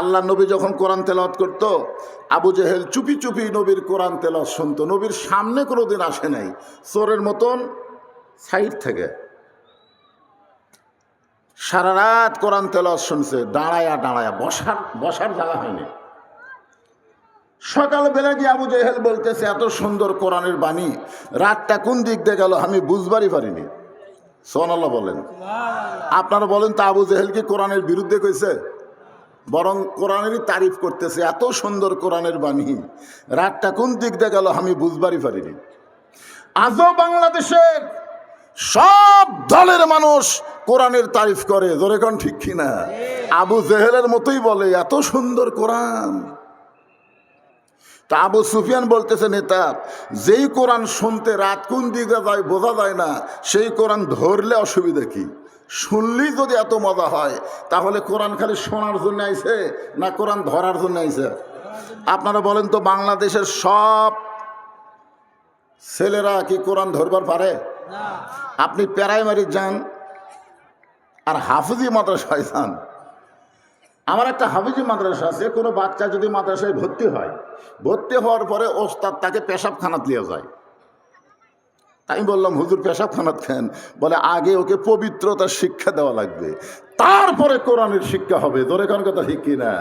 আল্লাহ নবী যখন কোরআন তেলাওয়াত করত, আবু জেহেল চুপি চুপি নবীর কোরআন তেলাওয়াত শুনতো। নবীর সামনে কোনোদিন আসে নাই, চোরের মতন সাইড থেকে সারা রাত কোরআন তেলাওয়াত শুনছে, দাঁড়ায়া দাঁড়ায়া, বসার জায়গা হয়নি। সকালবেলা গিয়ে আবু জেহেল বলতেছে, এত সুন্দর কোরআনের বাণী, রাতটা কোন দিক দিয়ে গেল আমি বুঝবারই পারিনি। সুবহানাল্লাহ বলেন। আপনারা বলেন তো, আবু জেহেল কি কোরআনের বিরুদ্ধে কইছে? বরং কোরআনেরই তারিফ করতেছে, এত সুন্দর কোরআনের বাণী, রাতটা কোন দিক দিয়ে গেল আমি বুঝবারই পারিনি। আজও বাংলাদেশের সব দলের মানুষ কোরআনের তারিফ করে, জোরে কোন ঠিক কিনা? আবু জেহেলের মতোই বলে এত সুন্দর কোরআন। তা আবু সুফিয়ান বলতেছে, নেতা, যেই কোরআন শুনতে রাত কোন দিকে যায় বোঝা যায় না, সেই কোরআন ধরলে অসুবিধা কি? শুনলেই যদি এত মজা হয়, তাহলে কোরআন খালি শোনার জন্য আইছে না কোরআন ধরার জন্য আইছে? আপনারা বলেন তো, বাংলাদেশের সব ছেলেরা কি কোরআন ধরবার পারে? আপনি প্রাইমারি যান আর হাফিজি মাদ্রাসায় যান। আমার একটা হাফিজি মাদ্রাসা আছে, কোনো বাচ্চা যদি মাদ্রাসায় ভর্তি হয়, ভর্তি হওয়ার পরে ওস্তাদ তাকে পেশাবখানাত নিয়ে যায়। আমি বললাম, হুজুর পেশাবখানাত খান? বলে আগে ওকে পবিত্রতার শিক্ষা দেওয়া লাগবে, তারপরে কোরআনের শিক্ষা হবে। ধরে কোন কথা ঠিক কিনা?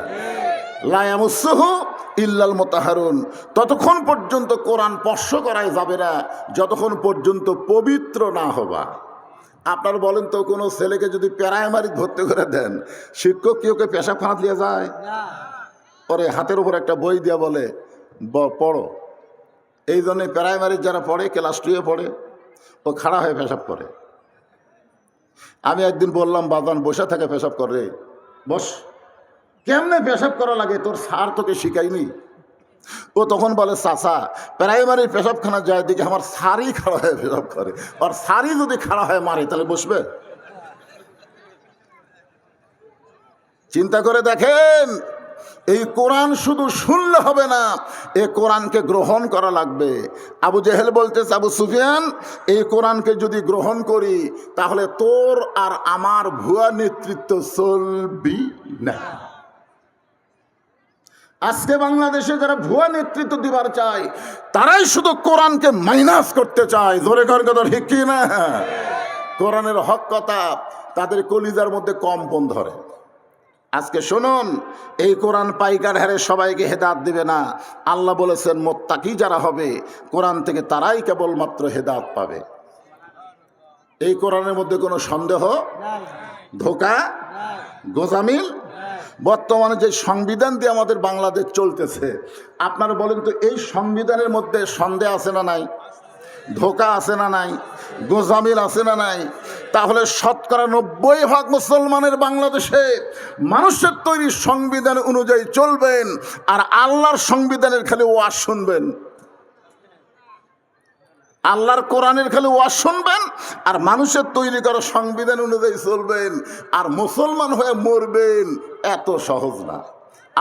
লা ইয়ামাসসুহু ইল্লাল মুতাহহারুন, ততক্ষণ পর্যন্ত কোরআন স্পর্শ করাই যাবে না যতক্ষণ পর্যন্ত পবিত্র না হবা। আপনার বলেন তো, কোনো ছেলেকে যদি প্রাইমারি ভর্তি করে দেন, শিক্ষক কি ওকে পেশাবখানাত নিয়ে যায়? পরে হাতের উপর একটা বই দিয়া বলে পড়ো। এই জন্য প্রাইমারির যারা পড়ে, ক্লাস 2-এ পড়ে, ও খাড়া হয়ে পেশাব করে। আমি একদিন বললাম, বাজান বসে থাকে পেশাব করে, বস। কেমনে পেশাব করা লাগে তোর স্যার তোকে শিখাইনি? ও তখন বলে, চাচা প্রাইমারির পেশাবখানা যায় দিকে আমার স্যারই খাড়া হয়ে পেশাব করে, আর স্যারই যদি খাড়া হয়ে মারে তাহলে বসবে? চিন্তা করে দেখেন, এই কোরআন শুধু শুনলে হবে না, এই কোরআনকে গ্রহণ করা লাগবে। আবু জেহেল বলতেছে, আবু সুফিয়ান, এই কোরআনকে যদি গ্রহণ করি তাহলে তোর আর আমার ভুয়া নেতৃত্ব চলবি না। আজকে বাংলাদেশে যারা ভুয়া নেতৃত্ব দিবার চায়, তারাই শুধু কোরআনকে মাইনাস করতে চায়। জোরে কর কথা ঠিক কি না? কোরআনের হক কথা তাদের কলিজার মধ্যে কম্পন ধরে। আজকে শুনুন, এই কোরআন পাইকার হারে সবাইকে হেদায়েত দিবে না। আল্লাহ বলেছেন, মুত্তাকি যারা হবে কোরআন থেকে তারাই কেবলমাত্র হেদায়েত পাবে। এই কোরআনের মধ্যে কোনো সন্দেহ, ধোঁকা, গোজামিল। বর্তমানে যে সংবিধান দিয়ে আমাদের বাংলাদেশ চলতেছে, আপনারা বলেন তো, এই সংবিধানের মধ্যে সন্দেহ আছে না নাই? ধোঁকা আছে না নাই? গোজামিল আছে না নাই? তাহলে 90% মুসলমানের বাংলাদেশে মানুষের তৈরি সংবিধান অনুযায়ী চলবেন, আর আল্লাহর সংবিধানের খালি ওয়াজ শুনবেন। আল্লাহর কোরআনের খালি ওয়াজ শুনবেন আর মানুষের তৈরি করা সংবিধান অনুযায়ী চলবেন, আর মুসলমান হয়ে মরবেন। এত সহজ না।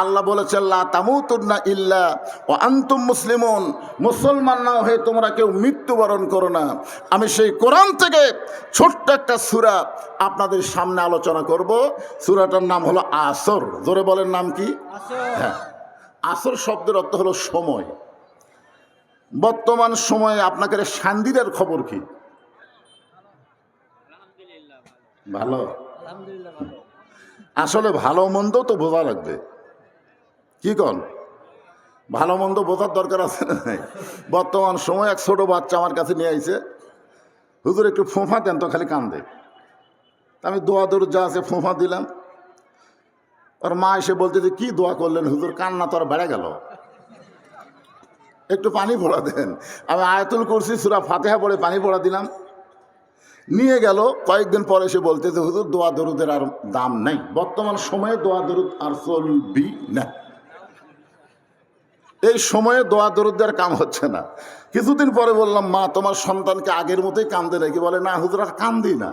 আল্লাহ বলেছেন, লা তামুতুন্না ইল্লা ওয়া আনতুম মুসলিমুন, মুসলমান না হয়ে তোমরা কেউ মৃত্যুবরণ করো না। আমি সেই কোরআন থেকে ছোট্ট একটা সূরা আপনাদের সামনে আলোচনা করব। সূরাটার নাম হলো আসর। জোরে বলেন, নাম কি? হ্যাঁ, আসর শব্দের অর্থ হলো সময়। বর্তমান সময়ে আপনাদের শান্তির খবর কি? ভালো। আসলে ভালো মন্দ তো বোঝা লাগবে, কি কন? ভালো মন্দ বোঝার দরকার আছে না? বর্তমান সময় এক ছোট বাচ্চা আমার কাছে নিয়ে আইছে, হুজুর একটু ফোঁফা দেন তো, খালি কান্দে। আমি দোয়া দরুদ যা আছে ফোঁফা দিলাম। আর মা এসে বলতে যে, কি দোয়া করলেন হুজুর, কান্না তো আর বেড়ে গেল, একটু পানি পড়া দেন। আমি আয়াতুল কুরসি সূরা ফাতিহা পড়ে পানি পড়া দিলাম, নিয়ে গেল। কয়েকদিন পরে এসে বলতে যে, হুজুর দোয়া দরুদের আর দাম নাই, বর্তমান সময়ে দোয়া দরুদ আর চলবি না। এই সময়ে দোয়া দরুদের কাম হচ্ছে না। কিছুদিন পরে বললাম, মা তোমার সন্তানকে আগের মতোই কান্দে নাকি? বলে, না হুজুর আর কান্দি না।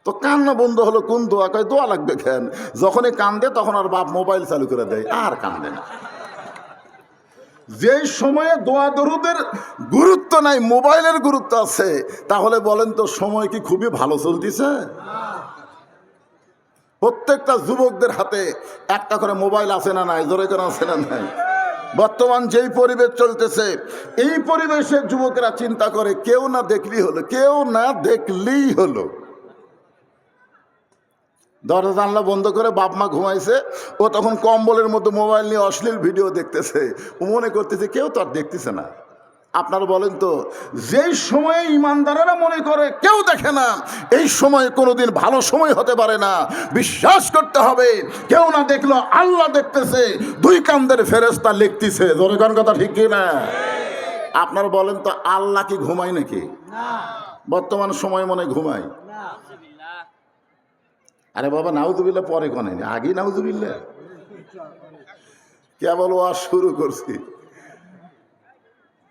তো কান্না বন্ধ হলো, কোন দোয়া? কয় দোয়া লাগবে কেন? যখনই কান্দে তখন আর বাপ মোবাইল চালু করে দেয়, আর কান্দে না। যেই সময়ে দোয়া দরুদের গুরুত্ব নাই, মোবাইলের গুরুত্ব আছে, তাহলে বলেন তো সময় কি খুবই ভালো চলতেছে? প্রত্যেকটা যুবকদের হাতে একটা করে মোবাইল আছে না নাই? জোরে করে আছে না নাই? বর্তমান যেই পরিবেশ চলতেছে, এই পরিবেশের যুবকেরা চিন্তা করে কেউ না দেখলেই হলো, কেউ না দেখলেই হলো। দরজা জানলা বন্ধ করে বাপ মা ঘুমাইছে, ও তখন কম্বলের মধ্যে মোবাইল নিয়ে অশ্লীল ভিডিও দেখতেছে। ও মনে করতেছে কেউ তো আর দেখতেছে না। আপনারা বলেন তো, যেই সময়ে ইমানদারেরা মনে করে কেউ দেখে না, এই সময় কোনোদিন ভালো সময় হতে পারে না। বিশ্বাস করতে হবে, কেউ না দেখলো আল্লাহ দেখতেছে, দুই কান্দের ফেরেশতা লিখতেছে। জোরে কোন কথা ঠিক কি না? আপনারা বলেন তো, আল্লাহ কি ঘুমায় নাকি? বর্তমান সময় মনে ঘুমায়? আরে বাবা, নাউজুবিল্লাহ পরে কোনে, আগেই নাউজুবিল্লাহ। কেবল ওয়াজ শুরু করছি,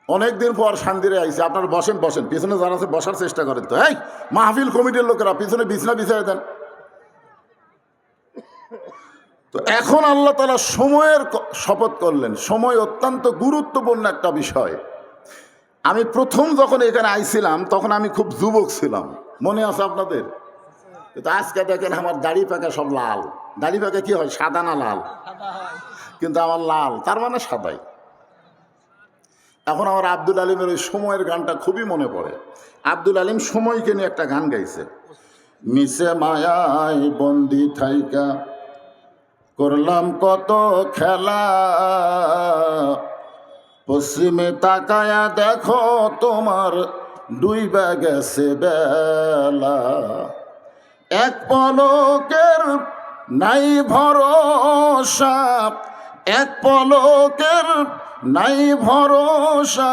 অনেকদিন পর শান্তিরে আইছে। আপনারা বসেন বসেন, পিছনে যারা আছে বসার চেষ্টা করেন তো। এই মাহফিল কমিটির লোকেরা পিছনে বিছনা বিছাই দেন তো। এখন আল্লাহ তাআলা সময়ের শপথ করলেন। সময় অত্যন্ত গুরুত্বপূর্ণ একটা বিষয়। আমি প্রথম যখন এখানে আইছিলাম তখন আমি খুব যুবক ছিলাম, মনে আছে আপনাদের? কিন্তু আজকে দেখেন আমার দাড়ি পাকা সব লাল। দাড়ি পাকা কি হয়, সাদা না লাল? কিন্তু আমার লাল, তার মানে সাদাই। এখন আমার আব্দুল আলিমের ওই সময়ের গানটা খুবই মনে পড়ে। আব্দুল আলিম সময়কে নিয়ে একটা গান গাইছে। মিশে মায়ায় বন্দি থাইকা করলাম কত খেলা, পশ্চিমে তাকায়া দেখো তোমার ডুইবা গেছে বেলা, এক পলকের নাই ভরসা, এক পলকের নাই ভরসা,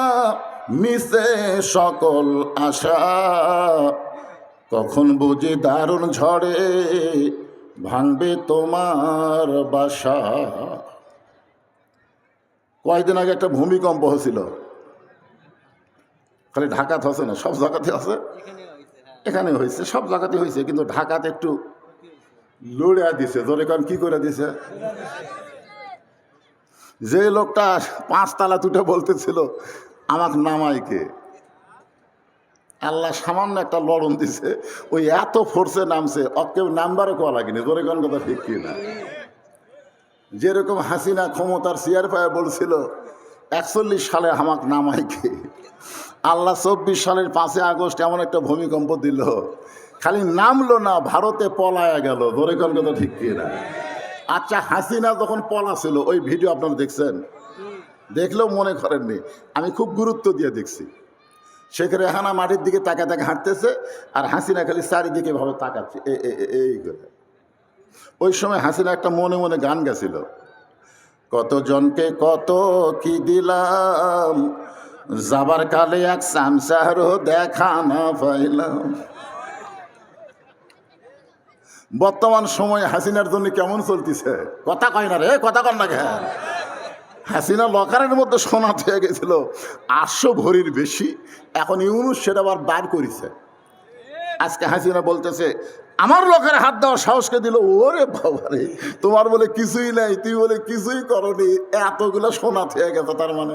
মিশে সকল আশা, কখন বুঝি দারুণ ঝড়ে ভাঙবে তোমার বাসা। কয়েকদিন আগে একটা ভূমিকম্প হয়েছিল, খালি ঢাকাতে হচ্ছে না, সব জায়গাতে আছে। এখানে হয়েছে, সব জায়গাতে হয়েছে, কিন্তু ঢাকাতে একটু লড়ে দিছে। জোরে কারণ কি করে দিছে? যে লোকটা 5 তালা তুটে বলতেছিল আমাকে নামাইকে, আল্লাহ সামান্য একটা লড়ন দিছে, ওই এত ফোর্সে নামছে, কেউ নাম্বারও কোয়া লাগেনি। জোরে কোন কথা ঠিক কি না? যেরকম হাসিনা ক্ষমতার চেয়ার পায়ে বলছিল 41 সালে আমাক নামাইকে, আল্লাহ 24 সালের 5 আগস্ট এমন একটা ভূমিকম্প দিল, খালি নামলো না, ভারতে পলায়া গেল। জোরে কোন কথা ঠিক কি না? আচ্ছা, হাসিনা যখন পলা ছিল ওই ভিডিও আপনারা দেখছেন? দেখলেও মনে করেননি, আমি খুব গুরুত্ব দিয়ে দেখছি। সেখানে রেহানা মাটির দিকে তাকা তাকা হাঁটতেছে, আর হাসিনা খালি চারিদিকে ভাবে তাকাচ্ছে এই করে। ওই সময় হাসিনা একটা মনে মনে গান গেছিল, কতজনকে কত কি দিলাম, যাবার কালে এক সামসারও দেখা না পাইলাম। বর্তমান সময় হাসিনার জন্য কেমন চলতেছে? কথা কয় না রে, কথা কন না কেন? হাসিনা লকারের মধ্যে সোনা হয়ে গেছিল 800 ভরির বেশি, এখন ইউনুস সেটা আবার বার করেছে। আজকে হাসিনা বলতেছে আমার লকারে হাত দেওয়ার সাহসকে দিল। ওরে বাবা রে, তোমার বলে কিছুই নাই, তুই বলে কিছুই করনি, এতগুলো সোনা হয়ে গেছে। তার মানে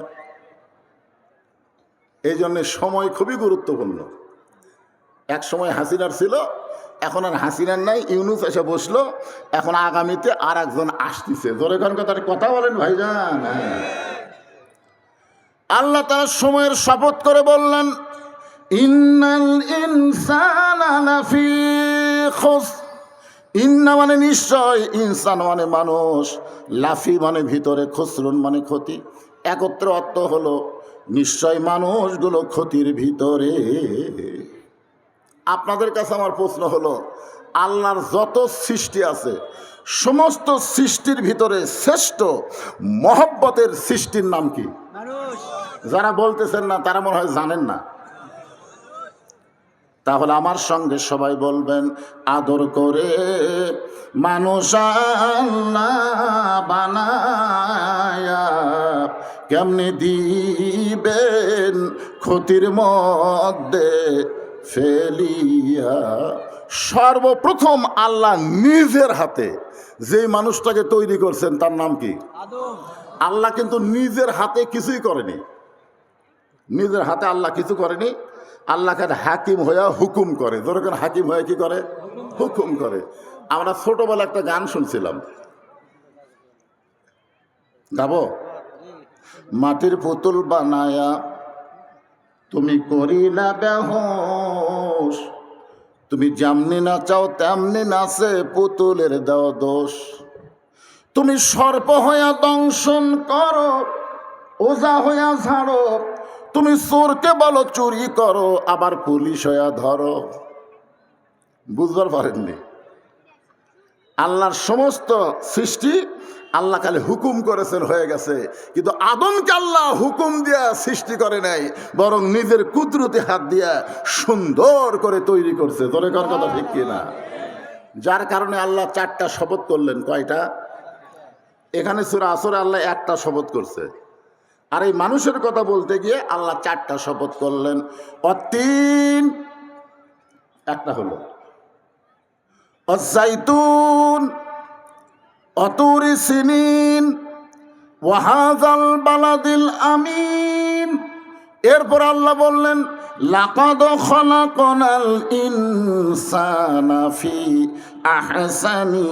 এই জন্যে সময় খুবই গুরুত্বপূর্ণ। এক সময় হাসিনার ছিল, এখন আর হাসিনার নাই, ইউনুস এসে বসলো, এখন আগামীতে আর একজন আসতেছে। জোরে তার কথা বলেন ভাইজান। আল্লাহ তাআলা সময়ের শপথ করে বললেন, ইন্নাল ইনসানা লাফি খুসর, ইন্না মানে নিশ্চয়, ইনসান মানে মানুষ, লাফি মানে ভিতরে, খুসরুন মানে ক্ষতি। একত্র অর্থ হলো নিশ্চয় মানুষগুলো ক্ষতির ভিতরে। আপনাদের কাছে আমার প্রশ্ন হলো, আল্লাহর যত সৃষ্টি আছে সমস্ত সৃষ্টির ভিতরে শ্রেষ্ঠ মহব্বতের সৃষ্টির নাম কি? যারা বলতেছেন না তারা মনে হয় জানেন না। তাহলে আমার সঙ্গে সবাই বলবেন, আদর করে মানুষ আল্লাহ বানায়া কেমনে দিবেন ক্ষতির মধ্যে ফেলিয়া। সর্বপ্রথম আল্লাহ নিজের হাতে যে মানুষটাকে তৈরি করছেন তার নাম কি? আল্লাহ কিন্তু নিজের হাতে কিছুই করেনি। নিজের হাতে আল্লাহ কিছু করেনি। আল্লাহকে হাকিম হইয়া হুকুম করে। ধরো হাকিম হয়ে কি করে? হুকুম করে। আমরা ছোটবেলা একটা গান শুনছিলাম, গাবো? মাটির পুতুল বানায়া তুমি করিলা বেহোশ, তুমি যেমনি নাচাও তেমনি নাচে পুতুলের দাও দোষ। তুমি সর্প হইয়া দংশন করো, ওজা হইয়া ঝাড়ো, তুমি চোরকে বলো চুরি করো, আবার পুলিশ হইয়া ধরো। বুঝবার পারেননি? আল্লাহর সমস্ত সৃষ্টি আল্লাহ খালি হুকুম করেছেন, হয়ে গেছে। কিন্তু আদমকে আল্লাহ হুকুম দিয়া সৃষ্টি করে নাই, বরং নিজের কুদরতি হাত দিয়া সুন্দর করে তৈরি করছে। তোরে কার কথা ঠিক কিনা? যার কারণে আল্লাহ 4টা শপথ করলেন। কয়টা? এখানে সূরা আসরে আল্লাহ 1টা শপথ করছে, আর এই মানুষের কথা বলতে গিয়ে আল্লাহ 4টা শপথ করলেন। অতীন একটা হলো, অজাইতুন, অতুরি সিনিন, ওয়াহাযাল বালাদিল আমিন। এরপর আল্লাহ বললেন লাকাদ খলাকনাল ইনসানা ফি আহসানি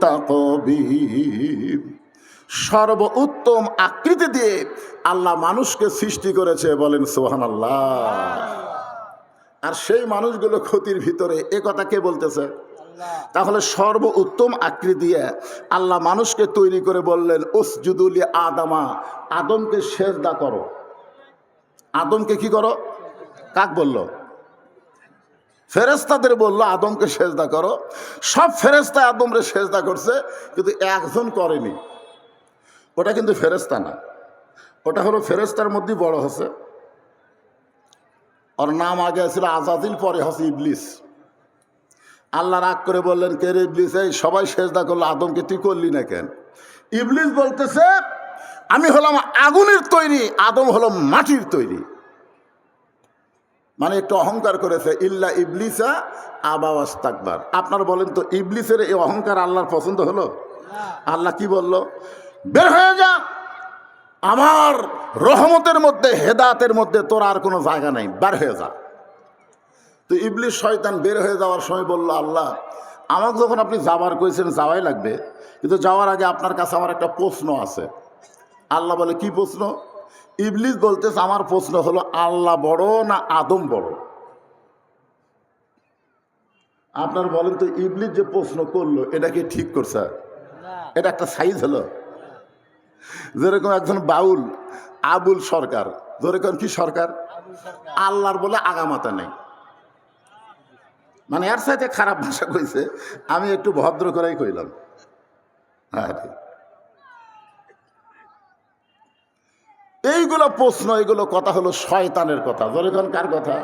তাকবীর। সর্ব উত্তম আকৃতি দিয়ে আল্লাহ মানুষকে সৃষ্টি করেছে, বলেন সুবহানাল্লাহ। আর সেই মানুষগুলো ক্ষতির ভিতরে, এ কথা কে বলতেছে? তাহলে সর্ব উত্তম আকৃতি দিয়ে আল্লাহ মানুষকে তৈরি করে বললেন উসজুদু লি আদামা, আদমকে সেজদা করো। আদমকে কি করো? কাক বলল? ফেরেশতাদের বলল আদমকে সেজদা করো। সব ফেরেশতা আদমরে সেজদা করছে, কিন্তু একজন করেনি। ওটা কিন্তু ফেরেশতা না, ওটা হলো ফেরেশতার মধ্যে বড় হচ্ছে। ওর নাম আগে ছিল আজাজিল, পরে হচ্ছে ইবলিস। আল্লাহ রাগ করে বললেন কে রে ইবলিস, এই সবাই সেজদা করলো, আদমকে তুই করলি না কেন? ইবলিস বলতেছে আমি হলাম আগুনের তৈরি, আদম হলো মাটির তৈরি। মানে একটু অহংকার করেছে। ইল্লা ইবলিসা আবা ওয়াস্তাকবার। আপনার বলেন তো ইবলিসের এই অহংকার আল্লাহর পছন্দ হলো? আল্লাহ কি বলল? বের হয়ে যা, আমার রহমতের মধ্যে, হেদায়েতের মধ্যে তোর আর কোনো জায়গা নাই, বের হয়ে যা। তো ইবলিস শয়তান বের হয়ে যাওয়ার সময় বলল আল্লাহ আমাকে যখন আপনি যাবার কইছেন যাওয়াই লাগবে, কিন্তু যাওয়ার আগে আপনার কাছে আমার একটা প্রশ্ন আছে। আল্লাহ বলে কি প্রশ্ন? ইবলিস বলতেছে আমার প্রশ্ন হলো আল্লাহ বড় না আদম বড়? আপনার বলেন তো ইবলিস যে প্রশ্ন করলো এটা কি ঠিক করছে? এটা একটা সাইজ হলো। যেরকম একজন বাউল আবুল সরকার, যেরকম কি সরকার, আল্লাহর বলে আগামাতা নেই। মানে এর সাথে খারাপ ভাষা কইছে, আমি একটু ভদ্র করেই কইলাম। হ্যাঁ, এইগুলো প্রশ্ন, এইগুলো কথা হলো শয়তানের কথা। যেরকম কার কথা?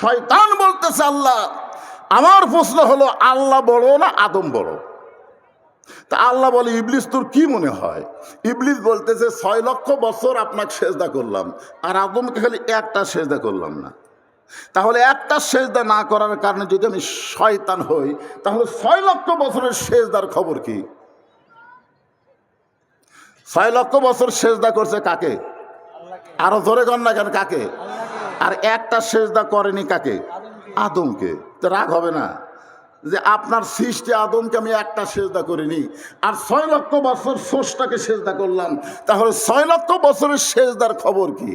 শয়তান বলতেছে আল্লাহ আমার প্রশ্ন হলো আল্লাহ বড় না আদম বড়? তা আল্লাহ বলে ইবলিস তোর কি মনে হয়? ইবলিস বলতেছে 6 লক্ষ বছর আপনাকে সেজদা করলাম, আর আদমকে খালি একটা সেজদা করলাম না। তাহলে একটা সেজদা না করার কারণে যদি আমি শয়তান হই, তাহলে 6 লক্ষ বছরের সেজদার খবর কি? 6 লক্ষ বছর সেজদা করছে কাকে? আরো জোরে কর না কেন, কাকে? আর একটা সেজদা করেনি কাকে? আদমকে। তো রাগ হবে না যে আপনার সৃষ্টি আদমকে আমি একটা সেজদা করিনি, আর 6 লক্ষ বছর স্রষ্টাকে সেজদা করলাম, তাহলে 6 লক্ষ বছরের সেজদার খবর কি?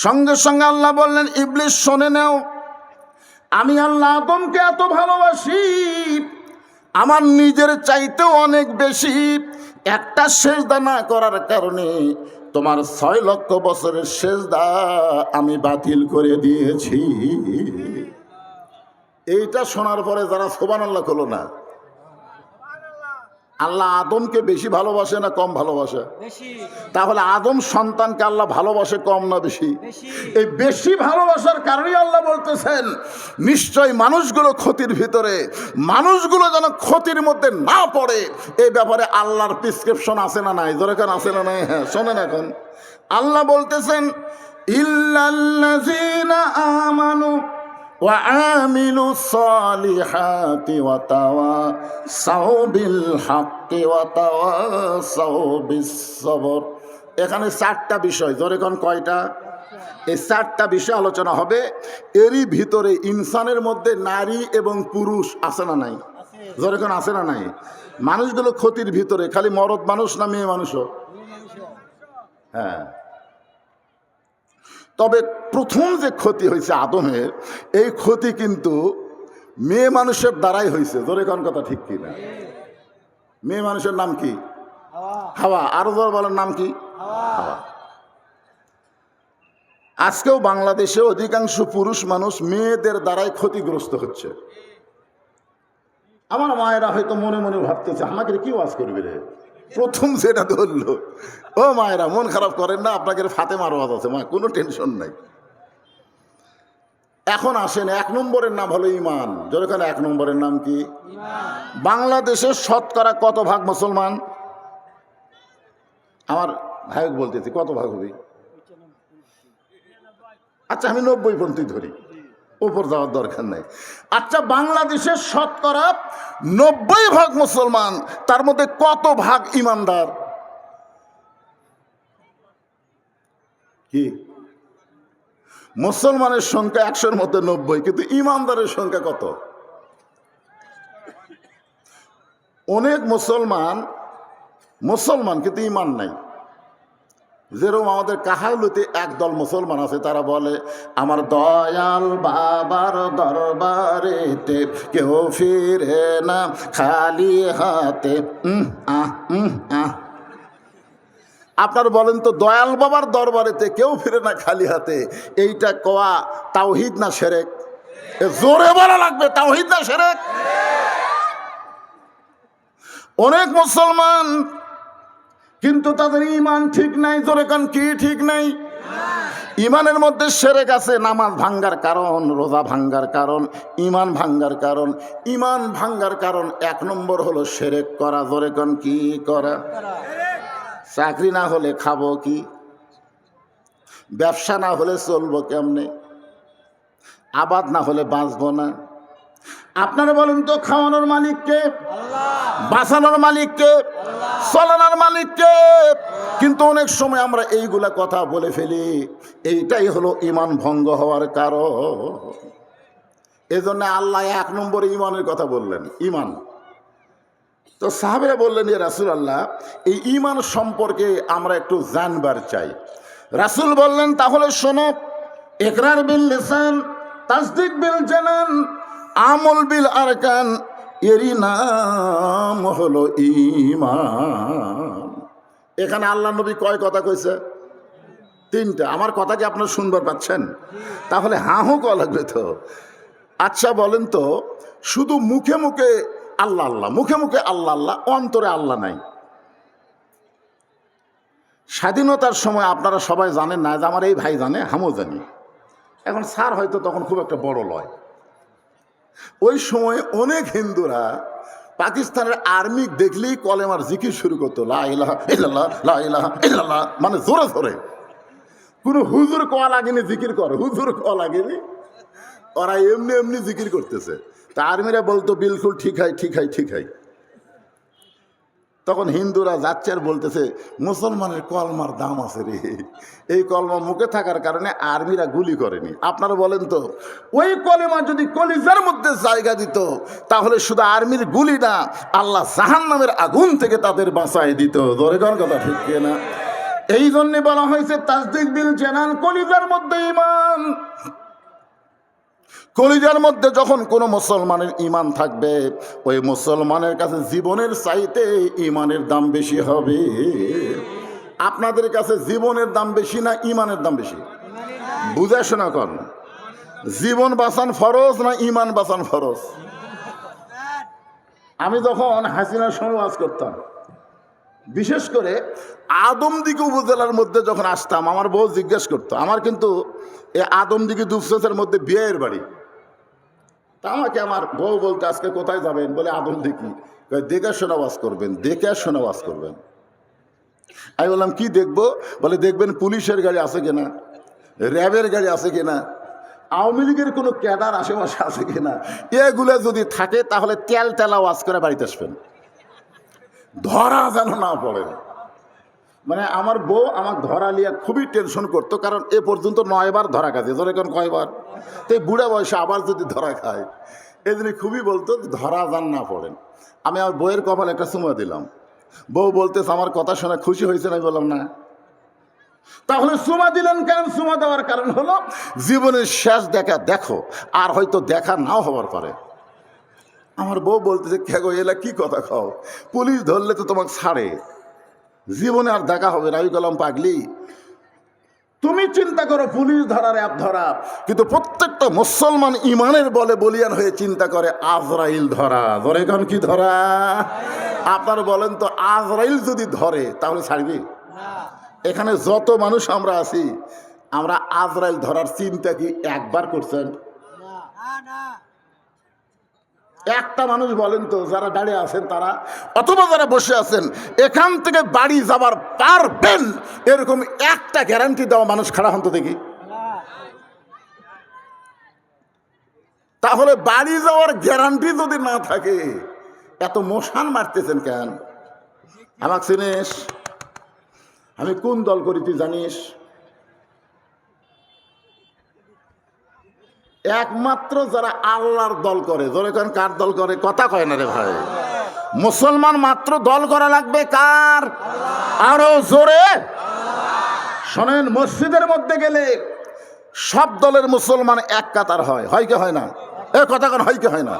সঙ্গে সঙ্গে আল্লাহ বললেন ইবলিস শোনে নাও, আমি আল্লাহ আদমকে এত ভালোবাসি, আমার নিজের চাইতেও অনেক বেশি। একটা সেজদা না করার কারণে তোমার 6 লক্ষ বছরের সেজদা আমি বাতিল করে দিয়েছি। এইটা শোনার পরে যারা সুবহানাল্লাহ হলো না, আল্লাহ আদমকে বেশি ভালোবাসে না কম ভালোবাসে? তাহলে আদম সন্তানকে আল্লাহ ভালোবাসে কম না বেশি? এই বেশি ভালোবাসার কারণেই আল্লাহ বলতেছেন নিশ্চয় মানুষগুলো ক্ষতির ভিতরে, মানুষগুলো যেন ক্ষতির মধ্যে না পড়ে এই ব্যাপারে আল্লাহর প্রেসক্রিপশন আছে না নাই? যেরকম আছে না নাই? হ্যাঁ, শোনেন এখন আল্লাহ বলতেছেন ইল্লাল্লাযীনা আমানু وعاملوا الصالحات وتواصوا بالحق وتواصوا بالصبر। এখানে 4টা বিষয়। যেরকম কয়টা? এই 4টা বিষয় আলোচনা হবে। এরই ভিতরে ইনসানের মধ্যে নারী এবং পুরুষ আছে না নাই? যেরকম আছে না নাই? মানুষগুলো ক্ষতির ভিতরে, খালি মরদ মানুষ না মেয়ে মানুষও? হ্যাঁ। তবে প্রথম যে ক্ষতি হয়েছে আদমের, এই ক্ষতি কিন্তু মেয়ে মানুষের দ্বারাই হয়েছে। জোরে কোন কথা ঠিক কি না? মেয়ে মানুষের নাম কি? হাওয়া। আরো জোরে বলার নাম কি? হাওয়া। আজকেও বাংলাদেশে অধিকাংশ পুরুষ মানুষ মেয়েদের দ্বারাই ক্ষতিগ্রস্ত হচ্ছে। আমার মায়েরা হয়তো মনে মনে ভাবতেছে আমাকে কি ওয়াজ করবে রে, প্রথম যেটা ধরলো। ও মায়েরা, মন খারাপ করেন না, আপনাকে ফাতেমার ওয়াজ আছে মা, কোনো টেনশন নাই। এখন আসেন, 1 নম্বরের নাম হলো ইমান। যেখানে 1 নম্বরের নাম কি? বাংলাদেশের শতকরা কত ভাগ মুসলমান? আমার ভাই বলতেছি কত ভাগ হবে? আচ্ছা আমি 90% ধরি, উপর যাওয়ার দরকার নেই। আচ্ছা, বাংলাদেশের শতকরা 90% মুসলমান, তার মধ্যে কত ভাগ ইমানদার? কি? মুসলমানের সংখ্যা 100-র মধ্যে 90, কিন্তু ইমানদারের সংখ্যা কত? অনেক মুসলমান কিন্তু ইমান নাই। যেরকম আমাদের কাহালুতে একদল মুসলমান আছে, তারা বলে আমার দয়াল বাবার দরবারেতে কেউ ফিরে না খালি হাতে। আপনার বলেন তো, দয়াল বাবার দরবারেতে কেউ ফিরে না খালি হাতে, এইটা কোয়া তাওহীদ না শিরক? জোরে বলা লাগবে, তাওহীদ না শিরক? অনেক মুসলমান কিন্তু তাদের ইমান ঠিক নাই। জোরে কান, কি ঠিক নাই? ইমানের মধ্যে শিরক আছে। নামাজ ভাঙ্গার কারণ, রোজা ভাঙ্গার কারণ, ইমান ভাঙ্গার কারণ। ইমান ভাঙ্গার কারণ 1 নম্বর হলো শিরক করা। জোরে কান, কি করা? চাকরি না হলে খাবো কি? ব্যবসা না হলে চলবো কেমনে? আবাদ না হলে বাঁচবো না। আপনারা বলেন তো, খাওয়ানোর মালিককে? বাঁচানোর মালিককে? চলানোর মালিককে? কিন্তু অনেক সময় আমরা এইগুলা কথা বলে ফেলি, এইটাই হলো ইমান ভঙ্গ হওয়ার কারণ। এজন্য আল্লাহ 1 নম্বরে ইমানের কথা বললেন, ইমান। তো সাহাবীরা বললেন, যে রাসূলুল্লাহ, এই ইমান সম্পর্কে আমরা একটু জানবার চাই। রাসূল বললেন, তাহলে শোনো, ইকরার বিল লিসান, তাসদিক বিল জানান, আমল বিল আরকান, এরই নাম হলো ঈমান। এখানে আল্লাহ নবী কয় কথা কইছে? 3টা। আমার কথা কি আপনারা শুনবার পাচ্ছেন? তাহলে হাঁ কওয়া লাগবে তো। আচ্ছা বলেন তো, শুধু মুখে মুখে আল্লাহ আল্লাহ, মুখে মুখে আল্লাহ আল্লাহ, অন্তরে আল্লাহ নাই। স্বাধীনতার সময় আপনারা সবাই জানেন না, যে আমার এই ভাই জানে, আমিও জানি। এখন স্যার হয়তো তখন খুব একটা বড় লয়। ওই সময় অনেক হিন্দুরা পাকিস্তানের আর্মি দেখলেই কলেমার জিকির শুরু করতো, লা ইলাহা ইল্লাল্লাহ, লা ইলাহা ইল্লাল্লাহ, মানে জোরে জোরে। কোনো হুজুর কোয়া লাগেনি জিকির করে, হুজুর কোয়া লাগেনি, ওরা এমনি এমনি জিকির করতেছে। তা আর্মিরা বলতো, বিলকুল ঠিক হয়, ঠিক হয়, ঠিক হয়। তখন হিন্দুরা যাচ্ছে আর বলতেছে, মুসলমানের কলমার দাম আছে রে। এই কলমা মুখে থাকার কারণে আর্মিরা গুলি করেনি। আপনারা বলেন তো, ওই কলেমা যদি কলিজার মধ্যে জায়গা দিত, তাহলে শুধু আর্মির গুলি না, আল্লাহ জাহান্নামের আগুন থেকে তাদের বাঁচায় দিত। ধরে কোন কথা ঠিক না? এই জন্যে বলা হয়েছে তাসদিক বিল জানান, কলিজার মধ্যে ঈমান। কলিজার মধ্যে যখন কোনো মুসলমানের ঈমান থাকবে, ওই মুসলমানের কাছে জীবনের চাইতে ঈমানের দাম বেশি হবে। আপনাদের কাছে জীবনের দাম বেশি না ঈমানের দাম বেশি? বুঝে শোনা কর, জীবন বাঁচান ফরজ না ঈমান বাঁচান ফরজ? আমি যখন হাসিনার সময় ওয়াজ করতাম, বিশেষ করে আদমদিঘি উপজেলার মধ্যে যখন আসতাম, আমার বউ জিজ্ঞেস করতো, আমার কিন্তু এই আদমদিঘি দুপচাঁচের মধ্যে বিয়ের বাড়ি। তা আমাকে আমার বউ বলতে, আজকে কোথায় যাবেন? বলে আদমদিঘি। দেখে শোনা ওয়াজ করবেন, দেখে শোনা ওয়াজ করবেন। আমি বললাম, কি দেখবো? বলে দেখবেন পুলিশের গাড়ি আছে কিনা, র্যাবের গাড়ি আছে কিনা, আওয়ামী লীগের কোনো ক্যাডার আশেপাশে আছে কিনা। এগুলো যদি থাকে তাহলে তেল তেলা ওয়াজ করে বাড়িতে আসবেন, ধরা যেন না পড়ে। মানে আমার বউ আমার ধরা লিয়া খুবই টেনশন করতো, কারণ এ পর্যন্ত 9 বার ধরা খাচ্ছে। ধরে কোন কয়বার? তো এই বুড়া বয়সে আবার যদি ধরা খায়, এই জন্য খুবই বলতো ধরা যান না পড়েন। আমি আমার বইয়ের কপালে একটা চুমা দিলাম, বউ বলতেছে আমার কথা শুনে খুশি হয়েছে না? বললাম না। তাহলে চুমা দিলেন কেন? চুমা দেওয়ার কারণ হলো জীবনের শেষ দেখা দেখো, আর হয়তো দেখা নাও হবার পারে। আমার বউ বলতেছে কে গো এলা কি কথা খাও, পুলিশ ধরলে তো তোমাকে ছাড়ে, জীবনে আর দেখা হবে না। আমি বললাম পাগলি, তুমি চিন্তা করো পুলিশ ধরার অ্যাপ ধরা, কিন্তু প্রত্যেকটা মুসলমান ইমানের বলে বলিয়ান হয়ে চিন্তা করে আজরাইল ধরা। ধরে এখন কি ধরা? আপনার বলেন তো, আজরাইল যদি ধরে তাহলে ছাড়বি? এখানে যত মানুষ আমরা আছি, আমরা আজরাইল ধরার চিন্তা কি একবার করছেন? একটা মানুষ বলেন তো, যারা দাঁড়িয়ে আছেন তারা অথবা যারা বসে আছেন, এখান থেকে বাড়ি যাবার পারবেন এরকম একটা গ্যারান্টি দেওয়া মানুষ খাড়া হন তো দেখি। তাহলে বাড়ি যাওয়ার গ্যারান্টি যদি না থাকে, এত মশান মারতেছেন কেন? আমাকে চিনিস? আমি কোন দল করি তুই জানিস? একমাত্র যারা আল্লাহর দল করে। জোরে কেন? কার দল করে? কথা কয় না রে ভাই। মুসলমান মাত্র দল করা লাগবে কার? আরো জোরে শোনেন, মসজিদের মধ্যে গেলে সব দলের মুসলমান এক কাতার হয়। হয় কি হয় না? এ কথা কেন হয় কি হয় না?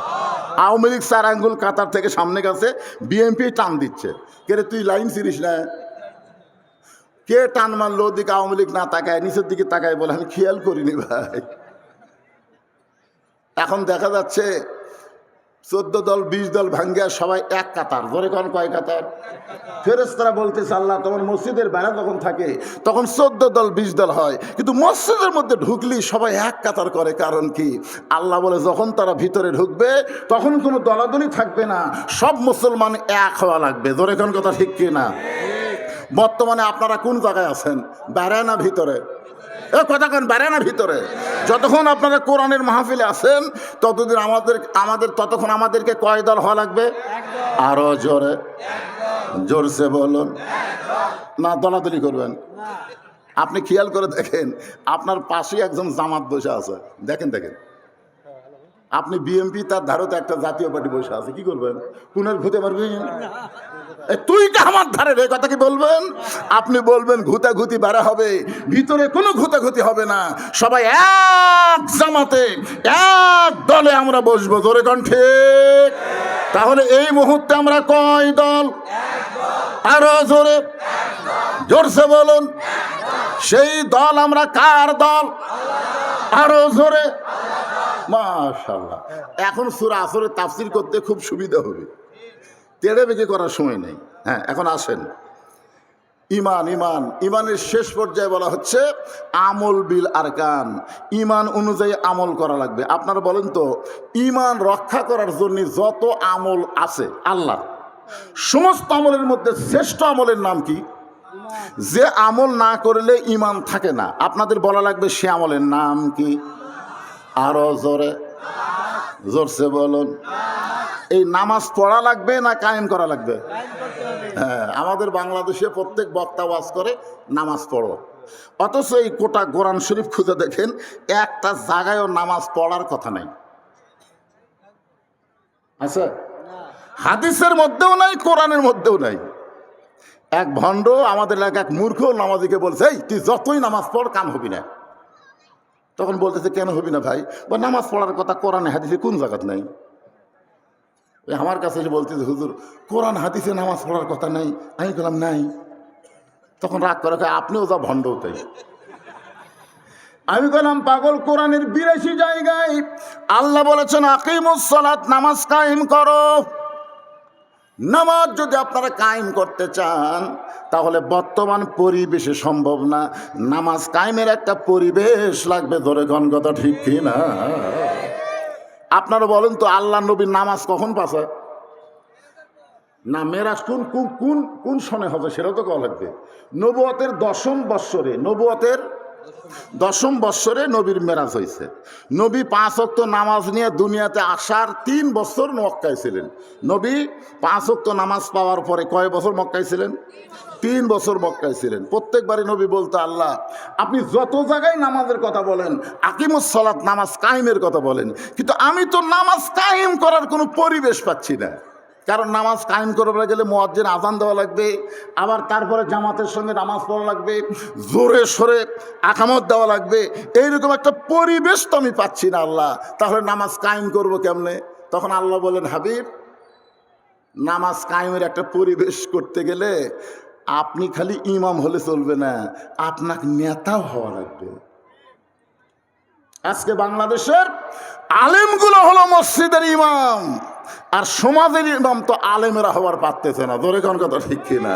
আওয়ামী লীগ 4 আঙ্গুল কাতার থেকে সামনে গেছে, বিএনপি টান দিচ্ছে। কে রে তুই লাইন ছিড়িস না? কে টান মারলো? ওদিকে আওয়ামী লীগ না তাকায়, নিচের দিকে তাকায়, বলে আমি খেয়াল করিনি ভাই। এখন দেখা যাচ্ছে 14 দল 20 দল ভাঙ্গিয়া সবাই এক কাতার। ধরে কোন কয় কাতার? ফেরেশতারা বলতেছে আল্লাহ তোমার মসজিদের বেড়া যখন থাকে তখন 14 দল 20 দল হয়, কিন্তু মসজিদের মধ্যে ঢুকলি সবাই এক কাতার করে। কারণ কি? আল্লাহ বলে যখন তারা ভিতরে ঢুকবে তখন কোনো দলাদলি থাকবে না, সব মুসলমান এক হওয়া লাগবে। ধরে কোন কথা ঠিক কি না? বর্তমানে আপনারা কোন জায়গায় আছেন? বাইরে না ভিতরে? এ কথা কেন? বাইরে না ভিতরে? যতক্ষণ আপনারা কোরআনের মাহফিলে আছেন ততদিন ততক্ষণ আমাদেরকে কয় দল হওয়া লাগবে? আরো জোরে জোরসে বলুন না, দলাদলি করবেন। আপনি খেয়াল করে দেখেন, আপনার পাশে একজন জামাত বসে আছে, দেখেন দেখেন। আপনি বিএনপি, তার ধারতে একটা জাতীয় পার্টি বসে আছে, কি করবেন? কোনের ঘুতে পারবেন? তুই কে আমার ধারে রে? কথা কি বলবেন? আপনি বলবেন ঘুতাঘুতি বাড়া হবে, ভিতরে কোনো ঘুতাঘুতি হবে না, সবাই এক জামাতে এক দলে আমরা বসবো। জোরে কোন ঠিক? তাহলে এই মুহূর্তে আমরা কয় দল? আরো জোরে জোরসে বলুন। সেই দল আমরা কার দল? আরো জোরে মাশাআল্লাহ। এখন সূরা আসরের তাফসীর করতে খুব সুবিধা হবে, তেড়ে বেঁকে করার সময় নেই। হ্যাঁ, এখন আসেন ইমানের শেষ পর্যায়ে বলা হচ্ছে আমল বিল আরকান। ইমান অনুযায়ী আমল করা লাগবে। আপনারা বলেন তো, ইমান রক্ষা করার জন্য যত আমল আছে আল্লাহ, সমস্ত আমলের মধ্যে শ্রেষ্ঠ আমলের নাম কি? যে আমল না করলে ইমান থাকে না, আপনাদের বলা লাগবে সে আমলের নাম কি? আরো জোরে জোরসে বলুন। এই নামাজ পড়া লাগবে না কায়েম করা লাগবে? হ্যাঁ, আমাদের বাংলাদেশে প্রত্যেক বক্তা ওয়াজ করে নামাজ পড়ো, অথচ এই গোটা কোরআন শরীফ খুঁজে দেখেন একটা জায়গায়ও নামাজ পড়ার কথা নাই। আচ্ছা, হাদিসের মধ্যেও নাই, কোরআনের মধ্যেও নাই। এক ভণ্ড আমাদের এলাকায় এক মূর্খ নামাজিকে বলছে, এই তুই যতই নামাজ পড় কাম হবি না। তখন বলতেছে কেন হবি না ভাই? বা নামাজ পড়ার কথা কোরআনে হাদিসে কোন জায়গাত নাই। আমার কাছে এসে বলতেছে হুজুর কোরআন হাদিসে নামাজ পড়ার কথা নাই। আমি বললাম নাই। তখন রাগ করে আপনিও যা ভণ্ড তাই। আমি বললাম পাগল, কোরআনের 82 জায়গায় আল্লাহ বলেছেন আকিমুস সালাত, নামাজ কায়েম করো। নামাজ যদি আপনারা কায়েম করতে চান তাহলে বর্তমান পরিবেশে সম্ভব না, নামাজ কায়েমের একটা পরিবেশ লাগবে। ধরে গণগত ঠিক কি না? আপনারা বলেন তো, আল্লাহ নবীর নামাজ কখন পাশে না? মেরাজ কোন কোন কোন কোন সনে হবে সেটা তো কওয়া লাগবে। নবুয়তের 10ম বৎসরে, নবুয়তের 10ম বৎসরে নবীর মেরাজ হয়েছে। নবী 5 ওয়াক্ত নামাজ নিয়ে দুনিয়াতে আসার 3 বছর মক্কায় ছিলেন। নবী 5 ওয়াক্ত নামাজ পাওয়ার পরে কয় বছর মক্কায় ছিলেন? 3 বছর মক্কায় ছিলেন। প্রত্যেকবারই নবী বলতো, আল্লাহ আপনি যত জায়গায় নামাজের কথা বলেন, আকিমুস সালাত নামাজ কায়েমের কথা বলেন, কিন্তু আমি তো নামাজ কায়েম করার কোনো পরিবেশ পাচ্ছি না। কারণ নামাজ কায়েম করতে গেলে মুয়াজ্জিন আযান দেওয়া লাগবে, আবার তারপরে জামাতের সঙ্গে নামাজ পড়া লাগবে, জোরে সোরে আকামত দেওয়া লাগবে। এইরকম একটা পরিবেশ তো আমি পাচ্ছি না আল্লাহ, তাহলে নামাজ কায়েম করবো কেমনে? তখন আল্লাহ বলেন, হাবিব নামাজ কায়েমের একটা পরিবেশ করতে গেলে আপনি খালি ইমাম হলে চলবে না, আপনাকে নেতাও হওয়া লাগবে। আজকে বাংলাদেশের আলেমগুলো হলো মসজিদের ইমাম, আর সমাজের ইমাম তো আলেমেরা হওয়ার পারতেছে না। ধরে কোন কথা ঠিক কিনা?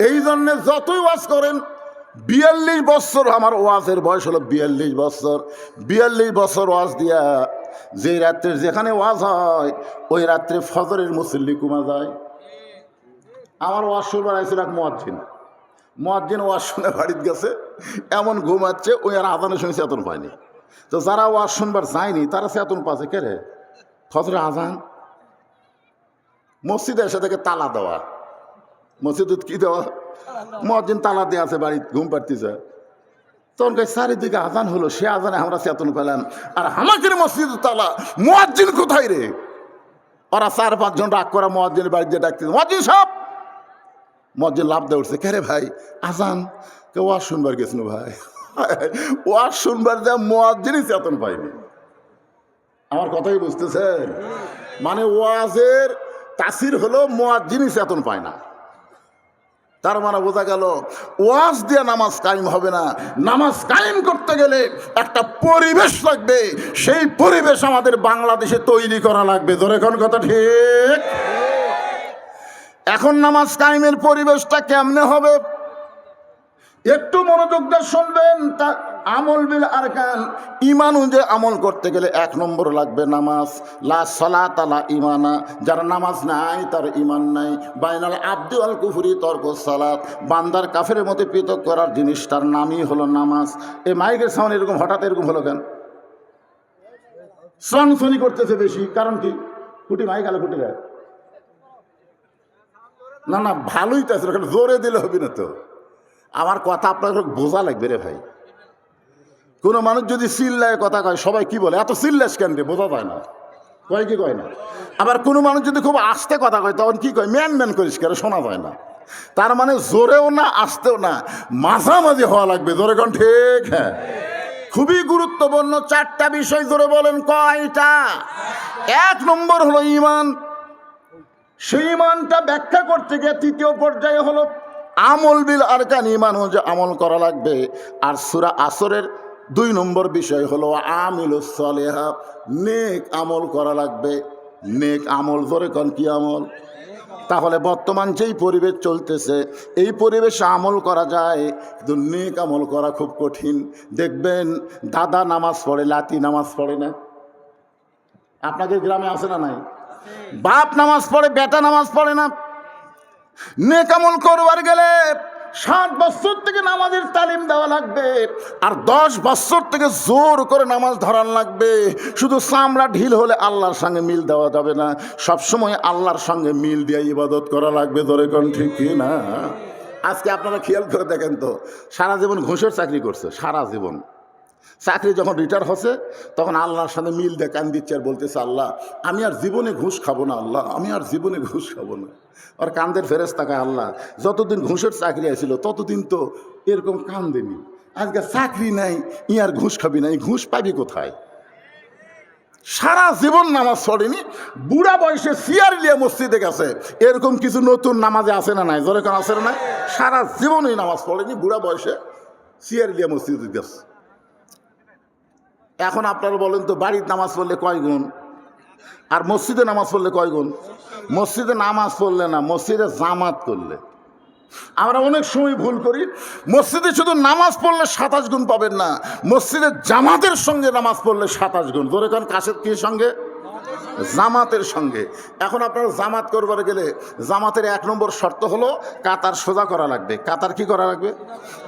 এই জন্যে যতই ওয়াজ করেন, 42 বছর আমার ওয়াজের বয়স হলো 42 বছর। 42 বছর ওয়াজ দিয়া যে রাত্রে যেখানে ওয়াজ হয় ওই রাত্রে ফজরের মুসল্লি কমা যায়। আমার ওয়াজ শুনবার আইছিল এক মুয়াজ্জিন ওয়াজ শুনে বাড়িতে গেছে, এমন ঘুমাচ্ছে, ওই আর আজানের সঙ্গে চেতন পায়নি। তো যারা ওয়াজ শুনবার যায়নি তারা চেতন পাচ্ছে, কে রে ফজরে আজান। মসজিদে এসে থেকে তালা দেওয়া, মসজিদ কি দেওয়া, মুয়াজ্জিন তালা দিয়ে আছে, বাড়ি ঘুম পাড়তেছে। তখন চারিদিকে আজান হলো, সে আজানে আমরা চেতন পেলাম, আর আমাদের মসজিদ তালা, মুয়াজ্জিন কোথায় রে? ওরা 4-5 জন রাগ করা মুয়াজ্জিনের বাড়িতে ডাকতেছে, মুয়াজ্জিন সাহেব। মুয়াজ্জিন লাভ দিয়ে উঠছে, কে রে ভাই? আজান। কে? ওয়াজ শুনবার গেছিল ভাই। ওয়াজ শুনবার যা মুয়াজ্জিনই চেতন পাইনি। আমার কথাই বুঝতেছেন? মানে ওয়াজের তাসির হলো মুয়াজ্জিনই চেতন পায় না। তার মানে বোঝা গেল ওয়াজ দিয়ে নামাজ কায়েম হবে না। নামাজ কায়েম করতে গেলে একটা পরিবেশ লাগবে, সেই পরিবেশ আমাদের বাংলাদেশে তৈরি করা লাগবে। ধরে কোন কথা ঠিক? এখন নামাজ কায়েমের পরিবেশটা কেমনে হবে একটু মনোযোগ দিয়ে শুনবেন। তা আমল বিল আরকান, ইমান অনুযায়ী আমল করতে গেলে 1 নম্বর লাগবে নামাজ। লা সালাতা লা ইমানা, যার নামাজ নাই তার ইমান নাই। বাইনাল আবদি ওয়াল কুফরি তরকুস সালাত, বান্দার কাফেরের মধ্যে পৃথক করার জিনিসটার নামই হলো নামাজ। এই মাইকের সাউন্ড এরকম হঠাৎ এরকম হলো কেন? সনসনি করতেছে বেশি, কারণ কি? কুটি মাইক আলো কুটি রে না না, ভালোই তো আছে, জোরে দিলে হবে না তো। আমার কথা আপনার বোঝা লাগবে রে ভাই। কোনো মানুষ যদি চিল্লায় কথা কয়, সবাই কি বলে, এত চিল্লাস কেন রে? বোঝা যায় না, কয় কি কয় না। আবার কোনো মানুষ যদি খুব আস্তে কথা কয়, তখন কি কয়, ম্যান ম্যান করিস কেন? শোনা যায় না। তার মানে জোরেও না আস্তেও না, মাঝামাঝি হওয়া লাগবে। জোরে কোন ঠিক? হ্যাঁ, খুবই গুরুত্বপূর্ণ 4টা বিষয়। জোরে বলেন কয়টা? 1 নম্বর হলো ইমান। সেই ইমানটা ব্যাখ্যা করতে গিয়ে 3য় পর্যায়ে হলো আমল বিল আরকান, ইমান অনুযায়ী আমল করা লাগবে। আর সূরা আসরের 2 নম্বর বিষয় হলো আমিলুস সালিহা, নেক আমল করা লাগবে। নেক আমল, জোরে কোন কি আমল? তাহলে বর্তমান যেই পরিবেশ চলতেছে, এই পরিবেশে আমল করা যায়, কিন্তু নেক আমল করা খুব কঠিন। দেখবেন দাদা নামাজ পড়ে, লাতি নামাজ পড়ে না। আপনাদের গ্রামে আছে না নাই? বাপ নামাজ পড়ে, বেটা নামাজ পড়ে না। নেক আমল করবার গেলে 7 বছর থেকে নামাজের তালিম দেওয়া লাগবে, আর 10 বছর থেকে জোর করে নামাজ ধরান লাগবে। শুধু চামড়া ঢিল হলে আল্লাহর সঙ্গে মিল দেওয়া যাবে না, সবসময় আল্লাহর সঙ্গে মিল দিয়ে ইবাদত করা লাগবে। ধরে কোন ঠিক কি না? আজকে আপনারা খেয়াল করে দেখেন তো, সারা জীবন ঘুষের চাকরি করছে, সারা জীবন চাকরি যখন রিটায়ার হচ্ছে, তখন আল্লাহর সাথে মিল দিয়ে কান দিচ্ছে আর বলতেছে, আল্লাহ আমি আর জীবনে ঘুষ খাবো না, আল্লাহ আমি আর জীবনে ঘুষ খাবো না। আর কান্দের ফেরেশতাকে, আল্লাহ যতদিন ঘুষের চাকরি আসছিল ততদিন তো এরকম কান্দেনি, আজকে চাকরি নাই, ই আর ঘুষ খাবি না, এই ঘুষ পাবি কোথায়? সারা জীবন নামাজ পড়েনি, বুড়া বয়সে সিয়ার লিয়ে মসজিদে গেছে। এরকম কিছু নতুন নামাজে আছে না নাই? জোরে কোন আছে না নাই? সারা জীবনই নামাজ পড়েনি, বুড়া বয়সে সিয়ার লিয়ে মসজিদে গেছে। এখন আপনারা বলেন তো, বাড়ির নামাজ পড়লে কয় গুণ, আর মসজিদে নামাজ পড়লে কয় গুণ? মসজিদে নামাজ পড়লে না, মসজিদে জামাত করলে। আমরা অনেক সময় ভুল করি, মসজিদে শুধু নামাজ পড়লে 27 গুণ পাবেন না, মসজিদে জামাতের সঙ্গে নামাজ পড়লে 27 গুণ। ধরে কোন কাছের কি সঙ্গে? জামাতের সঙ্গে। এখন আপনারা জামাত করবার গেলে জামাতের 1 নম্বর শর্ত হলো কাতার সোজা করা লাগবে। কাতার কি করা লাগবে?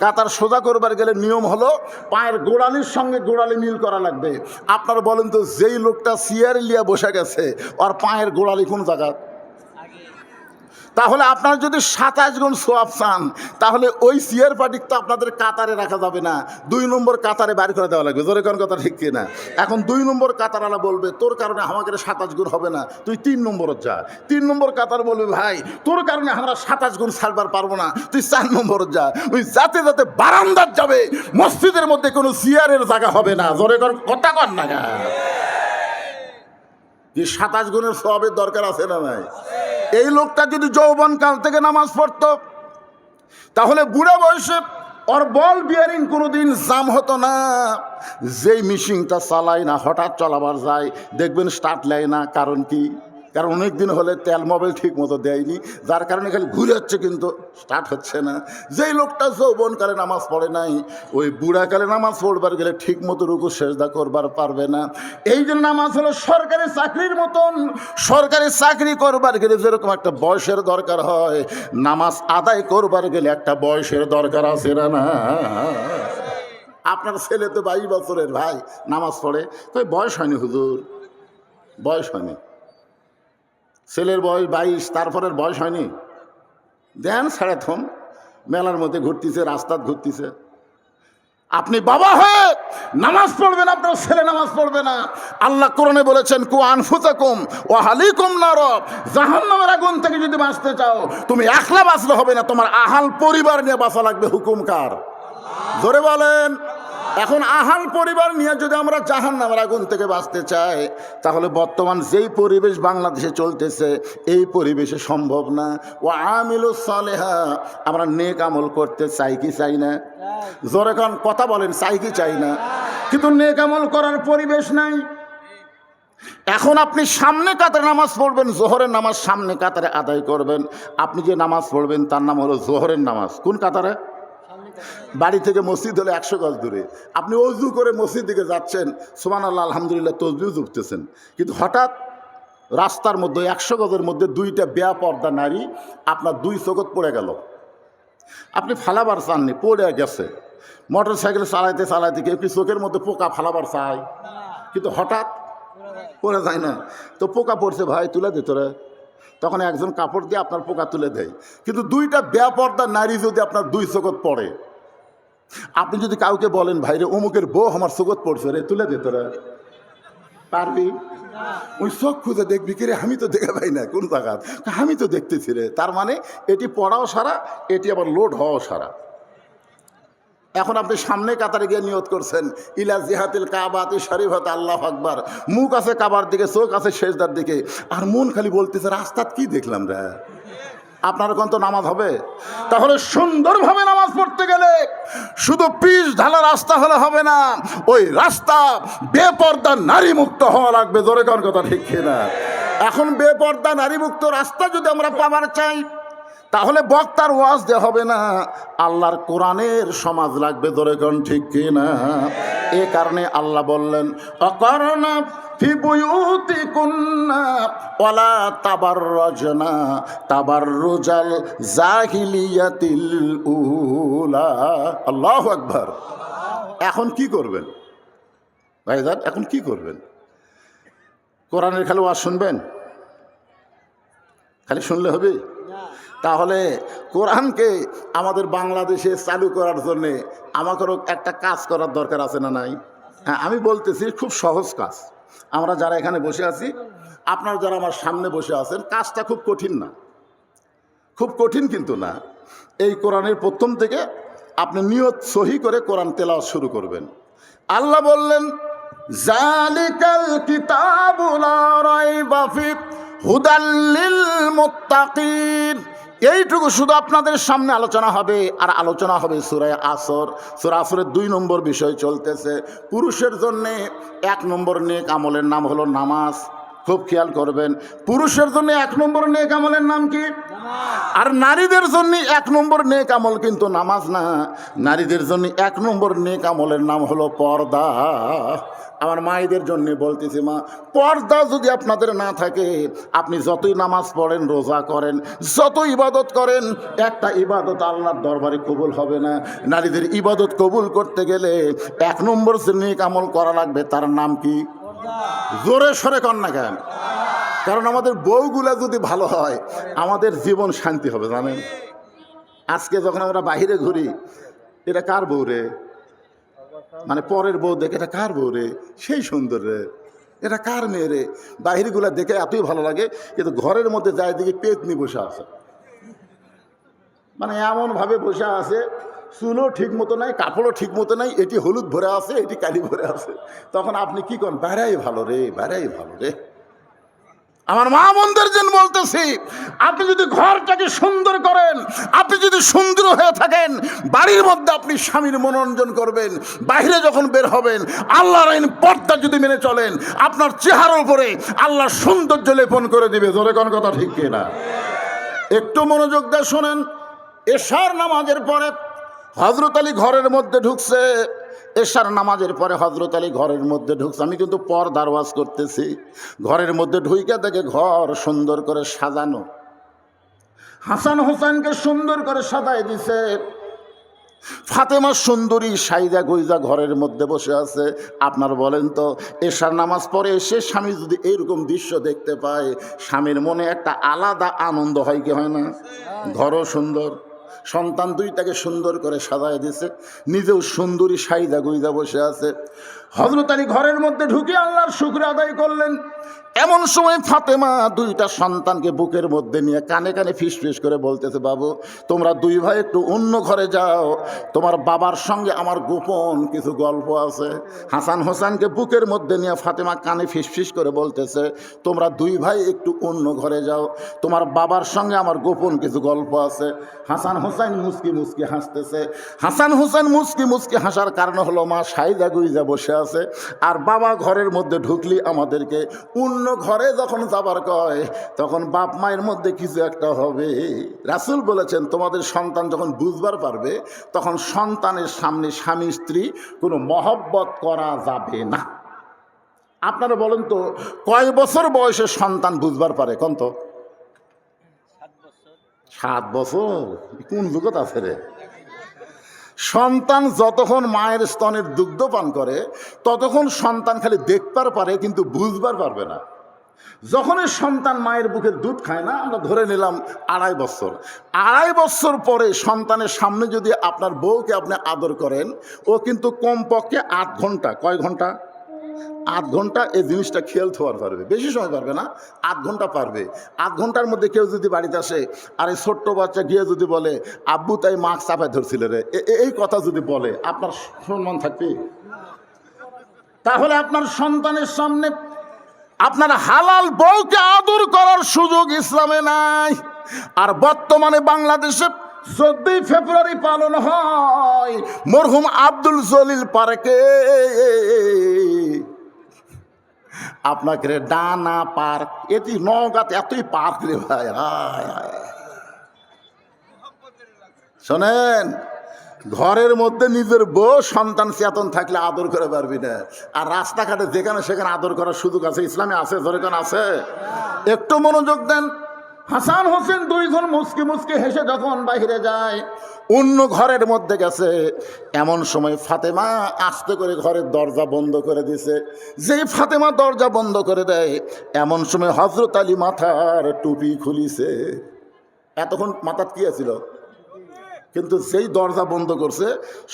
কাতার সোজা করবার গেলে নিয়ম হলো পায়ের গোড়ালির সঙ্গে গোড়ালি মিল করা লাগবে। আপনারা বলেন তো, যেই লোকটা চেয়ার লিয়া বসে গেছে ওর পায়ের গোড়ালি কোন জায়গা? তাহলে আপনার যদি 27 গুণ সোয়াব চান, তাহলে ওই চেয়ার পার্টিক তো আপনাদের কাতারে রাখা যাবে না, 2 নম্বর কাতারে বাড়ি করে দেওয়া লাগবে। জোরে কোন কথা ঠিক কিনা? এখন 2 নম্বর কাতারওয়ালা বলবে তোর কারণে আমাকে 27 গুণ হবে না, তুই 3 নম্বরে যা। 3 নম্বর কাতার বলবে ভাই তোর কারণে আমরা 27 গুণ ছাড়বার পারবো না, তুই 4 নম্বরে যা। ওই যাতে যাতে বারান্দার যাবে, মসজিদের মধ্যে কোনো চেয়ারের জায়গা হবে না। জোরে কোন কথা কর না গা। কি 27 গুণের সোয়াবের দরকার আছে না নাই? এই লোকটা যদি যৌবনকাল থেকে নামাজ পড়তো, তাহলে বুড়া বয়সে ওর বল বিয়ারিং কোনোদিন জাম হতো না। যেই মেশিনটা চালায় না, হঠাৎ চলাবার যায়, দেখবেন স্টার্ট নেয় না। কারণ কি? কারণ অনেক দিন হলে তেল মোবিল ঠিক মতো দেয়নি, যার কারণে খালি ঘুরে হচ্ছে কিন্তু স্টার্ট হচ্ছে না। যেই লোকটা যৌবনকালে নামাজ পড়ে নাই, ওই বুড়াকালে নামাজ পড়বার গেলে ঠিক মতো রুকু সেজদা করবার পারবে না। এই জন্য নামাজ হলো সরকারি চাকরির মতন। সরকারি চাকরি করবার গেলে যেরকম একটা বয়সের দরকার হয়, নামাজ আদায় করবার গেলে একটা বয়সের দরকার আছে না? আপনার ছেলে তো 22 বছরের ভাই, নামাজ পড়ে, কই বয়স হয়নি হুজুর, বয়স হয়নি। ছেলের বয়স 22, তারপরের বয়স হয়নি। দেন সাড়ে থম, মেলার মধ্যে ঘুরতেছে, রাস্তাত ঘুরতেছে। আপনি বাবা হয়ে নামাজ পড়বেন, আপনার ছেলে নামাজ পড়বে না। আল্লাহ কোরআনে বলেছেন কু আনফুসাকুম ওয়া আহলিকুম নার, জাহান্নামের আগুন থেকে যদি বাঁচতে চাও, তুমি একলা বাঁচলে হবে না, তোমার আহাল পরিবার নিয়ে বাঁচা লাগবে। হুকুম কার? জোরে বলেন। এখন আহাল পরিবার নিয়ে যদি আমরা জাহান্নামের আগুন থেকে বাঁচতে চাই, তাহলে বর্তমান যেই পরিবেশ বাংলাদেশে চলতেছে, এই পরিবেশে সম্ভব না। ও আমিলুস সালেহা, আমরা নেক আমল করতে চাই কি চাই না? জোরে কান কথা বলেন, চাই কি চাই না? কিন্তু নেক আমল করার পরিবেশ নাই। এখন আপনি সামনে কাতারে নামাজ পড়বেন, জোহরের নামাজ সামনে কাতারে আদায় করবেন। আপনি যে নামাজ পড়বেন তার নাম হলো জোহরের নামাজ। কোন কাতারে? বাড়ি থেকে মসজিদ হলে 100 গজ দূরে। আপনি অজু করে মসজিদ দিকে যাচ্ছেন, সুবহানাল্লাহ আলহামদুলিল্লাহ তসবিহ জুপতেছেন, কিন্তু হঠাৎ রাস্তার মধ্যে 100 গজের মধ্যে 2টা বেপর্দা নারী আপনার 2 চোখত পড়ে গেল। আপনি ফালাবার চাননি, পড়ে গেছে। মোটর সাইকেল চালাইতে চালাইতে কেউ কি চোখের মধ্যে পোকা ফালাবার চায়? কিন্তু হঠাৎ পড়ে যায় না। তো পোকা পড়ছে ভাই, তুলে দে তোরা। তখন একজন কাপড় দিয়ে আপনার পোকা তুলে দেয়। কিন্তু 2টা বেপর্দা নারী যদি আপনার 2 চোখত পড়ে, আপনি যদি কাউকে বলেন ভাইরে অমুকের বউ আমার চোখত পড়ছে রে, তুলে দে তোরা, পারবি? ওই চোখ খুঁজে দেখবি কি রে, আমি তো দেখে পাই না কোন জায়গা, আমি তো দেখতেছি রে। তার মানে এটি পড়াও সারা, এটি আবার লোড হওয়াও সারা। এখন আপনি সামনে কাতারে গিয়ে নিয়ত করছেন ইলা জিহাতিল কাবাতি শরীফাত, আল্লাহু আকবার। মুখ আছে কাবার দিকে, চোখ আছে সেজদার দিকে, আর মন খালি বলতেছে রাস্তাত কি দেখলাম রে। আপনার কোন তো নামাজ হবে? তাহলে সুন্দরভাবে নামাজ পড়তে গেলে শুধু পিচ ঢালা রাস্তা হলে হবে না, ওই রাস্তা বেপর্দা নারী মুক্ত হওয়া লাগবে। জোরে কোন কথা ঠিক কিনা? এখন বেপর্দা নারী মুক্ত রাস্তা যদি আমরা পাবার চাই, তাহলে বক্তার ওয়াজ দেওয়া হবে না, আল্লাহর কোরআনের সমাজ লাগবে। জোরে কোন ঠিক কিনা? এ কারণে আল্লাহ বললেন অকরনা ফি বুয়ুতিকুন্না ওয়ালা তাবাররাজনা তাবাররুজাল জাহিলিয়াতিল উলা। আল্লাহু আকবার। এখন কি করবেন ভাইজান? এখন কি করবেন? কোরআনের খালি ওয়াজ শুনবেন? খালি শুনলে হবে? তাহলে কোরআনকে আমাদের বাংলাদেশে চালু করার জন্যে আমাদেরও একটা কাজ করার দরকার আছে না নাই? হ্যাঁ, আমি বলতেছি খুব সহজ কাজ। আমরা যারা এখানে বসে আছি, আপনারা যারা আমার সামনে বসে আছেন, কাজটা খুব কঠিন না, খুব কঠিন কিন্তু না। এই কোরআনের প্রথম থেকে আপনি নিয়ত সহি করে কোরআন তেলাওয়াত শুরু করবেন। আল্লাহ বললেন জালিকাল কিতাবু লা রাইবা ফিহি হুদাল লিল মুত্তাকিন। এইটুকু শুধু আপনাদের সামনে আলোচনা হবে। আর আলোচনা হবে সূরা আসর। সূরা আসরের 2 নম্বর বিষয় চলতেছে। পুরুষের জন্যে 1 নম্বর নেক আমলের নাম হলো নামাজ। খুব খেয়াল করবেন, পুরুষের জন্য 1 নম্বর নেক আমলের নাম কি? আর নারীদের জন্য 1 নম্বর নেক আমল কিন্তু নামাজ না, নারীদের জন্য 1 নম্বর নেক আমলের নাম হলো পর্দা। আমার মায়েদের জন্য বলতেছি, মা, পর্দা যদি আপনাদের না থাকে, আপনি যতই নামাজ পড়েন, রোজা করেন, যত ইবাদত করেন, একটা ইবাদত আল্লাহর দরবারে কবুল হবে না। নারীদের ইবাদত কবুল করতে গেলে 1 নম্বর যে নেক আমল করা লাগবে, তার নাম কি? জোরে সরে কর না কেন? কারণ আমাদের বউগুলা যদি ভালো হয়, আমাদের জীবন শান্তি হবে। জানেন, আজকে যখন আমরা বাহিরে ঘুরি, এটা কার বউ রে, মানে পরের বউ দেখে এটা কার বউ রে, সেই সুন্দর রে, এটা কার মেয়ে রে, বাহিরগুলা দেখে এতই ভালো লাগে, কিন্তু ঘরের মধ্যে যায় দেখি পেতনি বসে আছে, মানে এমনভাবে বসে আছে, চুলও ঠিক মতো নাই, কাপড়ও ঠিক মতো নাই, এটি হলুদ ভরে আছে, এটি কালি ভরে আছে। তখন আপনি কি করেন? বেড়াই ভালো রে, বেড়াই ভালো রে। আমার মা বোনদের জন্য বলতেছি, আপনি যদি ঘরটাকে সুন্দর করেন, আপনি যদি সুন্দর হয়ে থাকেন, বাড়ির মধ্যে আপনি স্বামীর মনোরঞ্জন করবেন, বাইরে যখন বের হবেন আল্লাহর আইন পর্দা যদি মেনে চলেন, আপনার চেহারার উপরে আল্লাহ সৌন্দর্য লেপন করে দিবে। জোরে কোন কথা ঠিক কিনা? একটু মনোযোগ দিয়ে শোনেন। এশার নামাজের পরে হযরত আলী ঘরের মধ্যে ঢুকছে, এশার নামাজের পরে হযরত আলী ঘরের মধ্যে ঢুকছে। আমি কিন্তু পর্দার ওয়াজ করতেছি। ঘরের মধ্যে ঢুইকা দেখে ঘর সুন্দর করে সাজানো, হাসান হোসেনকে সুন্দর করে সাজায় দিছে, ফাতেমা সুন্দরী সাইজা গুইজা ঘরের মধ্যে বসে আছে। আপনার বলেন তো, এশার নামাজ পড়ে এসে স্বামী যদি এইরকম দৃশ্য দেখতে পায়, স্বামীর মনে একটা আলাদা আনন্দ হয় কি হয় না? ঘরও সুন্দর, সন্তান দুইটাকে সুন্দর করে সাজায় দিছে, নিজেও সুন্দরী সাইজা গুইজা বসে আছে। হযরত আলী ঘরের মধ্যে ঢুকে আল্লাহর শুকর আদায় করলেন। এমন সময় ফাতেমা দুইটা সন্তানকে বুকের মধ্যে নিয়ে কানে কানে ফিস ফিস করে বলতেছে, বাবু, তোমরা দুই ভাই একটু অন্য ঘরে যাও, তোমার বাবার সঙ্গে আমার গোপন কিছু গল্প আছে। হাসান হোসেনকে বুকের মধ্যে নিয়ে ফাতেমা কানে ফিস ফিস করে বলতেছে, তোমরা দুই ভাই একটু অন্য ঘরে যাও, তোমার বাবার সঙ্গে আমার গোপন কিছু গল্প আছে। হাসান হোসেন মুস্কি মুস্কি হাসতেছে। হাসান হোসেন মুস্কি মুস্কি হাসার কারণ হলো, মা সাইজা গুইজা বসে আছে, আর বাবা ঘরের মধ্যে ঢুকলি আমাদেরকে অন্য ঘরে যখন যাবার কয়, তখন বাপ মায়ের মধ্যে কিছু একটা হবে। রাসূল বলেছেন, তোমাদের সন্তান যখন বুঝবার পারবে, তখন সন্তানের সামনে স্বামী স্ত্রী কোনো মহব্বত করা যাবে না। আপনারা বলেন তো, কয় বছর বয়সে সন্তান বুঝবার পারে? কোন তো 7 বছর? কোন যুগত আছে রে? সন্তান যতক্ষণ মায়ের স্তনের দুগ্ধ পান করে, ততক্ষণ সন্তান খালি দেখবার পারে, কিন্তু বুঝবার পারবে না। যখনই সন্তান মায়ের বুকের দুধ খায় না, আমরা ধরে নিলাম 2.5 বছর, 2.5 বছর পরে সন্তানের সামনে যদি আপনার বউকে আপনি আদর করেন, ও কিন্তু কমপক্ষে 8 ঘন্টা, কয় ঘন্টা? 8 ঘন্টা এই জিনিসটা খেলতে পারবে, বেশি সময় পারবে না, 8 ঘন্টা পারবে। 8 ঘন্টার মধ্যে কেউ যদি বাড়িতে আসে, আর এই ছোট্ট বাচ্চা গিয়ে যদি বলে, আব্বু তাই মাছ চাপায় ধরছিল রে, এই কথা যদি বলে, আপনার সম্মান থাকবে? তাহলে আপনার সন্তানের সামনে আপনার হালাল বউকে আদর করার সুযোগ ইসলামে নাই। আর বর্তমানে বাংলাদেশে 14ই ফেব্রুয়ারি পালন হয় মরহুম আব্দুল জলিল পার্কে। আপনাকে ডানা পার্ক, এটি নওগাঁতে এতই পার্ক রে ভাই। শোনেন, ঘরের মধ্যে নিজের বউ সন্তান চেতন থাকলে আদর করে পারবি না, আর রাস্তাঘাটে যেখানে সেখানে আদর করার সুযোগ আছে? ইসলামে আছে? যেখানে আছে, একটু মনোযোগ দেন। হাসান হোসেন দুইজন মুসকি মুসকি হেসে যখন বাইরে যায়, অন্য ঘরের মধ্যে গেছে, এমন সময় ফাতেমা আস্তে করে ঘরের দরজা বন্ধ করে দিছে। যেই ফাতেমা দরজা বন্ধ করে দেয়, এমন সময় হযরত আলী মাথার টুপি খুলিছে। এতক্ষণ মাথার কি আছিল? কিন্তু সেই দরজা বন্ধ করছে,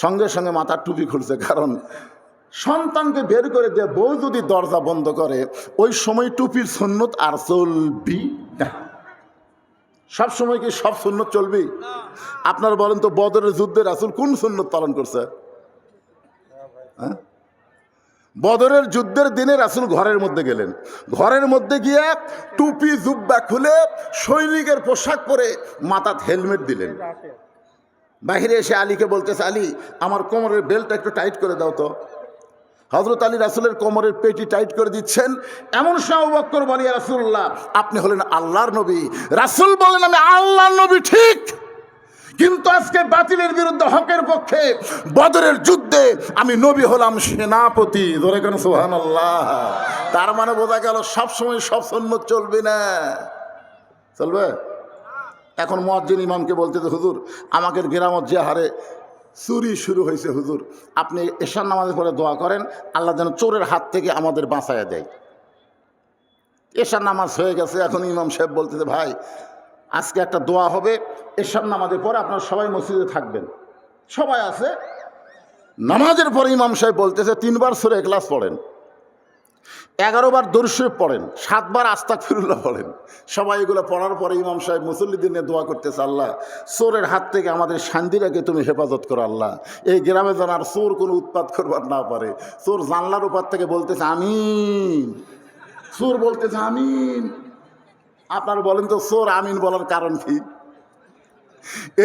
সঙ্গে সঙ্গে মাথার টুপি খুলছে। কারণ সন্তানকে বের করে দিয়ে বউ যদি দরজা বন্ধ করে, ওই সময় টুপির সুন্নত আর চলবি না। সব সময় কি সব সুন্নত চলবি? আপনারা বলেন তো, বদরের যুদ্ধে রাসূল কোন সুন্নত পালন করছে? বদরের যুদ্ধের দিনে রাসূল ঘরের মধ্যে গেলেন, ঘরের মধ্যে গিয়ে টুপি জুব্বা খুলে সৈনিকের পোশাক পরে মাথায় হেলমেট দিলেন। বাহিরে এসে আলীকে বলতেছে, আলী, আমার কোমরের বেল্টটা একটু টাইট করে দাও তো। হযরত আলী রাসূলের কোমরের পেটি টাইট করে দিচ্ছেন। এমন সময় আবু বকর বলে, ইয়া রাসূলুল্লাহ, আপনি হলেন আল্লাহর নবী। রাসূল বলেন, আমি আল্লাহর নবী ঠিক, কিন্তু আজকে বাতিলের বিরুদ্ধে হকের পক্ষে বদরের যুদ্ধে আমি নবী হলাম সেনাপতি। ধরে কেন সুবহানাল্লাহ। তার মানে বোঝা গেল সবসময় সব সুন্নত চলবে না, চলবে। এখন মুয়াজ্জিন ইমামকে বলতেছে, হুজুর আমাদের গ্রামত যে হারে চুরি শুরু হয়েছে, হুজুর আপনি এশার নামাজের পরে দোয়া করেন আল্লাহ যেন চোরের হাত থেকে আমাদের বাঁচাইয়া দেয়। এশার নামাজ হয়ে গেছে, এখন ইমাম সাহেব বলতেছে, ভাই আজকে একটা দোয়া হবে, এশার নামাজের পরে আপনারা সবাই মসজিদে থাকবেন। সবাই আছে। নামাজের পরে ইমাম সাহেব বলতেছে 3 বার সূরা ইখলাস পড়েন, 11 বার দরুদ শরীফ পড়েন, 7 বার আস্তাগফিরুল্লাহ পড়েন। সবাই এগুলো পড়ার পরে ইমাম সাহেব মুসল্লিদের নিয়ে দোয়া করতেছে, আল্লাহ চোরের হাত থেকে আমাদের শান্তিটাকে তুমি হেফাজত করো। আল্লাহ এই গ্রামে যেন আর চোর কোনো উৎপাত করবার না পারে। চোর জানলার উপর থেকে বলতেছে আমিন, চোর বলতেছে আমিন। আপনার বলেন তো চোর আমিন বলার কারণ কি?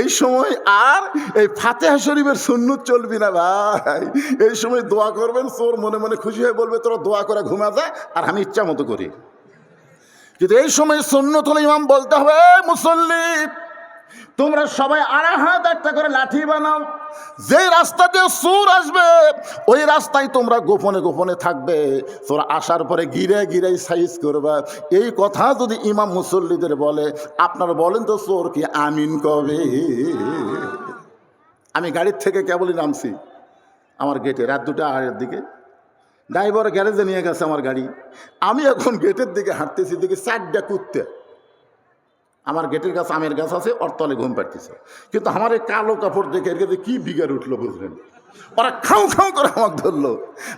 এই সময় আর এই ফাতিহা শরীফের সুন্নত চলবি না ভাই। এই সময় দোয়া করবেন, চোর মনে মনে খুশি হয়ে বলবে তোরা দোয়া করে ঘুমা যা, আর আমি ইচ্ছা মতো করি। কিন্তু এই সময় সুন্নত হলে ইমাম বলতে হবে, মুসল্লি তোমরা সবাই আড়া হাত একটা করে লাঠি বানাও, যে রাস্তা দিয়ে চোর আসবে ওই রাস্তায় তোমরা গোপনে গোপনে থাকবে, তোরা আসার পরে গিরে গিরে সাইজ করবা। এই কথা যদি ইমাম মুসল্লিদের বলে, আপনারা বলেন তো চোর কি আমিন কবে? আমি গাড়ির থেকে কেবলই নামছি আমার গেটে, রাত 2:30 দিকে। ড্রাইভার গ্যারেজে নিয়ে গেছে আমার গাড়ি। আমি এখন গেটের দিকে হাঁটতেছি, দেখি 4টা কুত্তে আমার গেটের কাছে, আমের গাছ আছে, ওর তলে ঘুম পাড়তেছে। কিন্তু আমার এই কালো কাপড় দেখে এর কাছে কি বিগার উঠলো বুঝলেন? ওরা খাও খাও করে আমাকে ধরলো।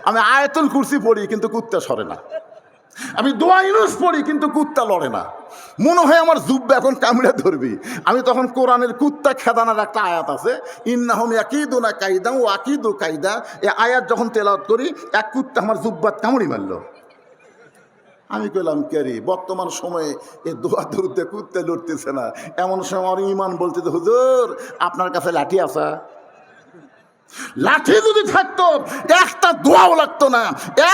আমি আয়াতুল কুরসি পড়ি কিন্তু কুত্তা সরে না, আমি দোয়া ইউনুস পড়ি কিন্তু কুত্তা লড়ে না। মনে হয় আমার জুব্বা এখন কামড়ে ধরবি। আমি তখন কোরআনের কুত্তা খেদানার একটা আয়াত আছে, ইন্নাহুম ইয়াকিদুনা কাইদা ও আকিদু কাইদা, এই আয়াত যখন তেলাওয়াত করি এক কুত্তা আমার জুব্বাত কামড়ি মারলো। আমি কইলাম কেরি, বর্তমান সময়ে এই দোয়া দরুদে কুত্তে লড়তেছে না। এমন সময় আমার ইমান বলতেছে, হুজুর আপনার কাছে লাঠি আছে? লাঠি যদি থাকতো একটা দোয়াও লাগতো না।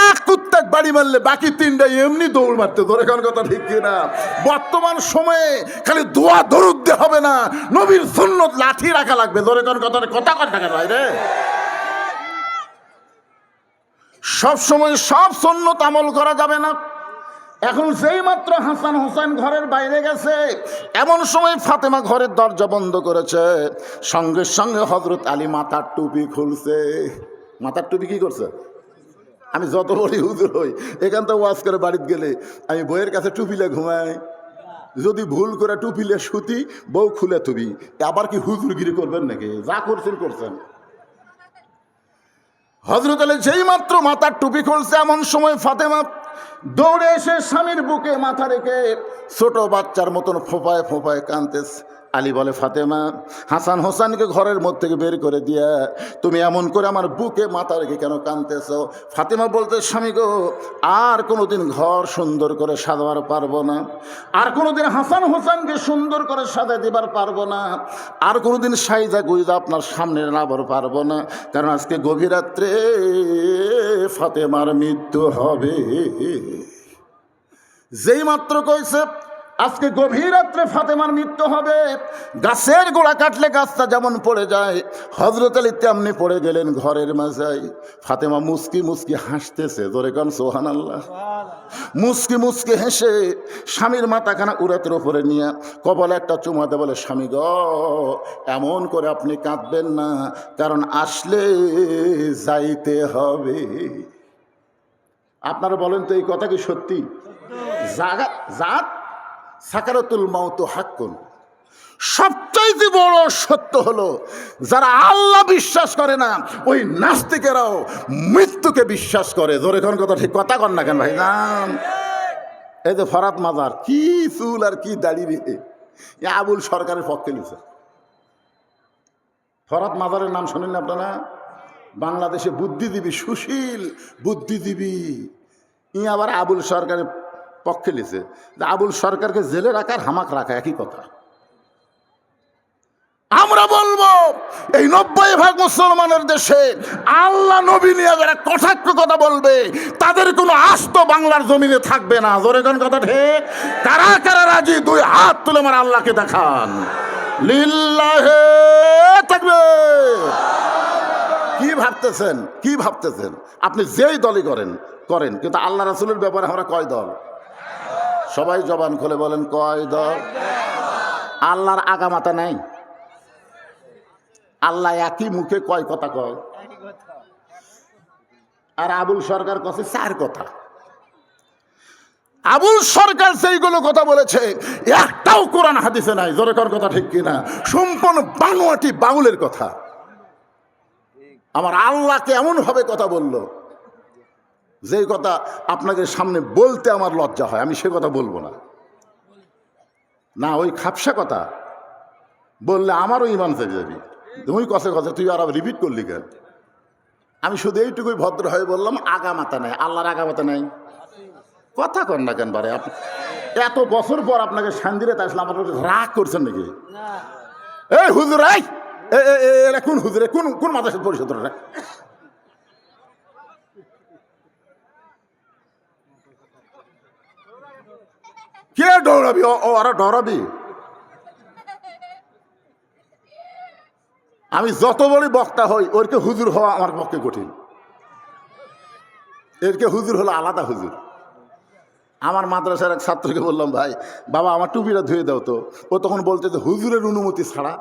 এক কুত্তা বাড়ি মারলে বাকি 3টা এমনি দৌড় মারতে। ধরে কোন কথা ঠিক কিনা? বর্তমান সময়ে খালি দোয়া দরুদ দিয়ে হবে না, নবীর সুন্নত লাঠি রাখা লাগবে। ধরে কোন কথা কথা কথা ভাই রে। সব সময় সব সুন্নত আমল করা যাবে না। এখন সেই মাত্র হাসান হোসেন ঘরের বাইরে গেছে, এমন সময় ফাতেমা ঘরের দরজা বন্ধ করেছে। সঙ্গে সঙ্গে হযরত আলী মাথার টুপি খুলছে। মাথার টুপি কি করছে? আমি যত বড় হুজুর হই, এখান থেকে ওয়াজ করে বাড়িতে গেলে আমি বইয়ের কাছে টুপিলে ঘুমাই, যদি ভুল করে টুপিলে শুতি বউ খুলে থুবি। আবার কি হুজুরগিরি করবেন নাকি? যা করছেন করছেন। হযরত আলী যেই মাত্র মাথার টুপি খুলছে, এমন সময় ফাতেমা দৌড়ে এসে স্বামীর বুকে মাথা রেখে ছোট বাচ্চার মতন ফোঁপায় ফোঁপায় কাঁদতেছে। আলী বলে, ফাতেমা হাসান হোসেনকে ঘরের মধ্যে থেকে বের করে দিয়া তুমি এমন করে আমার বুকে মাথা রেখে কেন কাঁদতেছ? ফাতেমা বলতে, স্বামী গো, আর কোনোদিন ঘর সুন্দর করে সাজাবার পারবো না, আর কোনোদিন হাসান হোসেনকে সুন্দর করে সাজা দিবার পারবো না, আর কোনোদিন সাইজা গুইজা আপনার সামনে নাবার পারবো না, কারণ আজকে গভীর রাত্রে ফাতেমার মৃত্যু হবে। যেই মাত্র কইছে আজকে গভীর রাত্রে ফাতেমার মৃত্যু হবে, গাছের গোড়া কাটলে গাছটা যেমন পড়ে যায়, হযরত আলী তেমনি পড়ে গেলেন ঘরের মাঝায়। ফাতেমা মুস্কি মুস্কি হাসতেছে। জোরে কান সুবহানাল্লাহ। মুস্কি মুস্কি হেসে স্বামীর মাথাখানা উরাতের উপরে নিয়ে কপালে একটা চুমাতে বলে, স্বামী গ, এমন করে আপনি কাঁদবেন না, কারণ আসলে যাইতে হবে। আপনারা বলেন তো এই কথা কি সত্যি? জাত সাকারাতুল মাউত হাক্কুন। সবচাইতে বড় সত্য হলো, যারা আল্লাহ বিশ্বাস করে না ওই নাস্তিকেরাও মৃত্যুকে বিশ্বাস করে। জোরে কোন কথা ঠিক কথা কন না কেন ভাই জান? এই যে ফরাত মাজার, কি চুল আর কি দাড়ি রে, আবুল সরকারের পক্ষে লিখছে। ফরাত মাজারের নাম শোনেন আপনারা? বাংলাদেশে বুদ্ধিজীবী, সুশীল বুদ্ধিজীবী, ই আবার আবুল সরকারের পক্ষে লিখছে। আবুল সরকারকে জেলে রাখার হামাক রাখা একই কথা। আমরা বলবো এই 90% মুসলমানের দেশে আল্লাহ নবী নিয়ে যারা কটাক্ষ কথা বলবে তাদের কোনো আস্ত বাংলার জমিনে থাকবে না। জোরে কোন কথা ঠিক? কারা কারা রাজি? দুই হাত তুলে আমার আল্লাহকে দেখান। লিল্লাহে তাকবীর। কি ভাবতেছেন, কি ভাবতেছেন? আপনি যেই দলই করেন করেন, কিন্তু আল্লাহ রাসূলের ব্যাপারে আমরা কয় দল? সবাই জবান খুলে বলেন, কয় দল? আল্লাহর আগামাতা নাই। আল্লাহ একই মুখে কয় কথা কয়, আর আবুল সরকার কাছে চার কথা। আবুল সরকার সেইগুলো কথা বলেছে একটাও কোরআন হাদিসে নাই। জোরে কর কথা ঠিক কিনা? সম্পূর্ণ বানোয়াটি বাউলের কথা। আমার আল্লাহকে এমন ভাবে কথা বলল যেই কথা আপনাদের সামনে বলতে আমার লজ্জা হয়। আমি সে কথা বলবো না, না ওই খাপসা কথা বললে আমারও ইমান থেকে যাবি। তুই কষে কষে তুই আর রিপিট করলি কেন? আমি শুধু এইটুকুই ভদ্র হয়ে বললাম, আগামাতা নাই। আল্লাহর আগামাতা নাই। কথা কন না কেন বারে? আপনি এত বছর পর আপনাকে শান্তিতে আসলে আমার রাগ করছেন নাকি? এই হুজুর, এরা কোন হুজুরে, কোন কোন মাদ্রাসা পরিষদ? কে ডরাবি? ওরা ডরাবি? আমি যত বড় বক্তা হই, ওরকে হুজুর হওয়া আমার পক্ষে কঠিন। এরকে হুজুর হলো আলাদা হুজুর। আমার মাদ্রাসার এক ছাত্রকে বললাম, ভাই বাবা আমার টুপিটা ধুয়ে দাও তো। ও তখন বলতে যে হুজুরের অনুমতি ছাড়া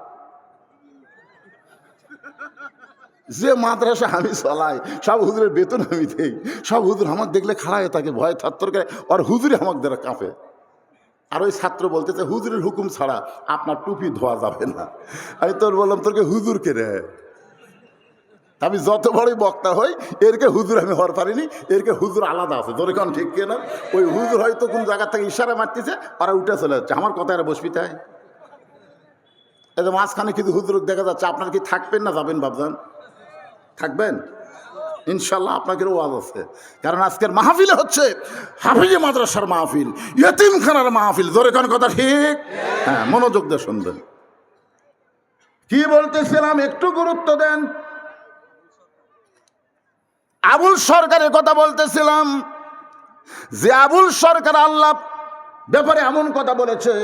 যে মাদ্রাসা আমি চলাই, সব হুজুরের বেতন আমি দেই, সব হুজুর আমার দেখলে খাড়ায় তাকে ভয় থাত্তর করে, আর হুজুরে আমাকে দ্বারা কাঁপে। আর ওই ছাত্র বলতেছে হুজুরের হুকুম ছাড়া আপনার টুপি ধোয়া যাবে না। আমি তোর বললাম, তোরকে হুজুর কে রে? আমি যত বড়ই বক্তা হই, এরকে হুজুর আমি হওয়ার পারিনি। এরকে হুজুর আলাদা আছে। তোর এখন ঠিক কিনা? ওই হুজুর হয়তো কোন জায়গা থেকে ইশারা মারতেছে, ওরা উঠে চলে যাচ্ছে। আমার কথা এরা বসবি তাই? এই যে মাঝখানে কিছু হুজুর দেখা যাচ্ছে। আপনার কি থাকবেন না যাবেন ভাবছেন? থাকবেন ইনশাল্লাহ। আপনাকে ওয়াজ আছে, কারণ আজকের মাহফিলে হচ্ছে হাফিজে মাদ্রাসার মাহফিল, ইয়েতিমখানার মাহফিল। জোরে কোন কথা ঠিক? হ্যাঁ, মনোযোগ দিয়ে শুনবেন। কি বলতেছিলাম একটু গুরুত্ব দেন। আবুল সরকারের কথা বলতেছিলাম যে আবুল সরকার আল্লাহ ব্যাপারে এমন কথা বলেছে,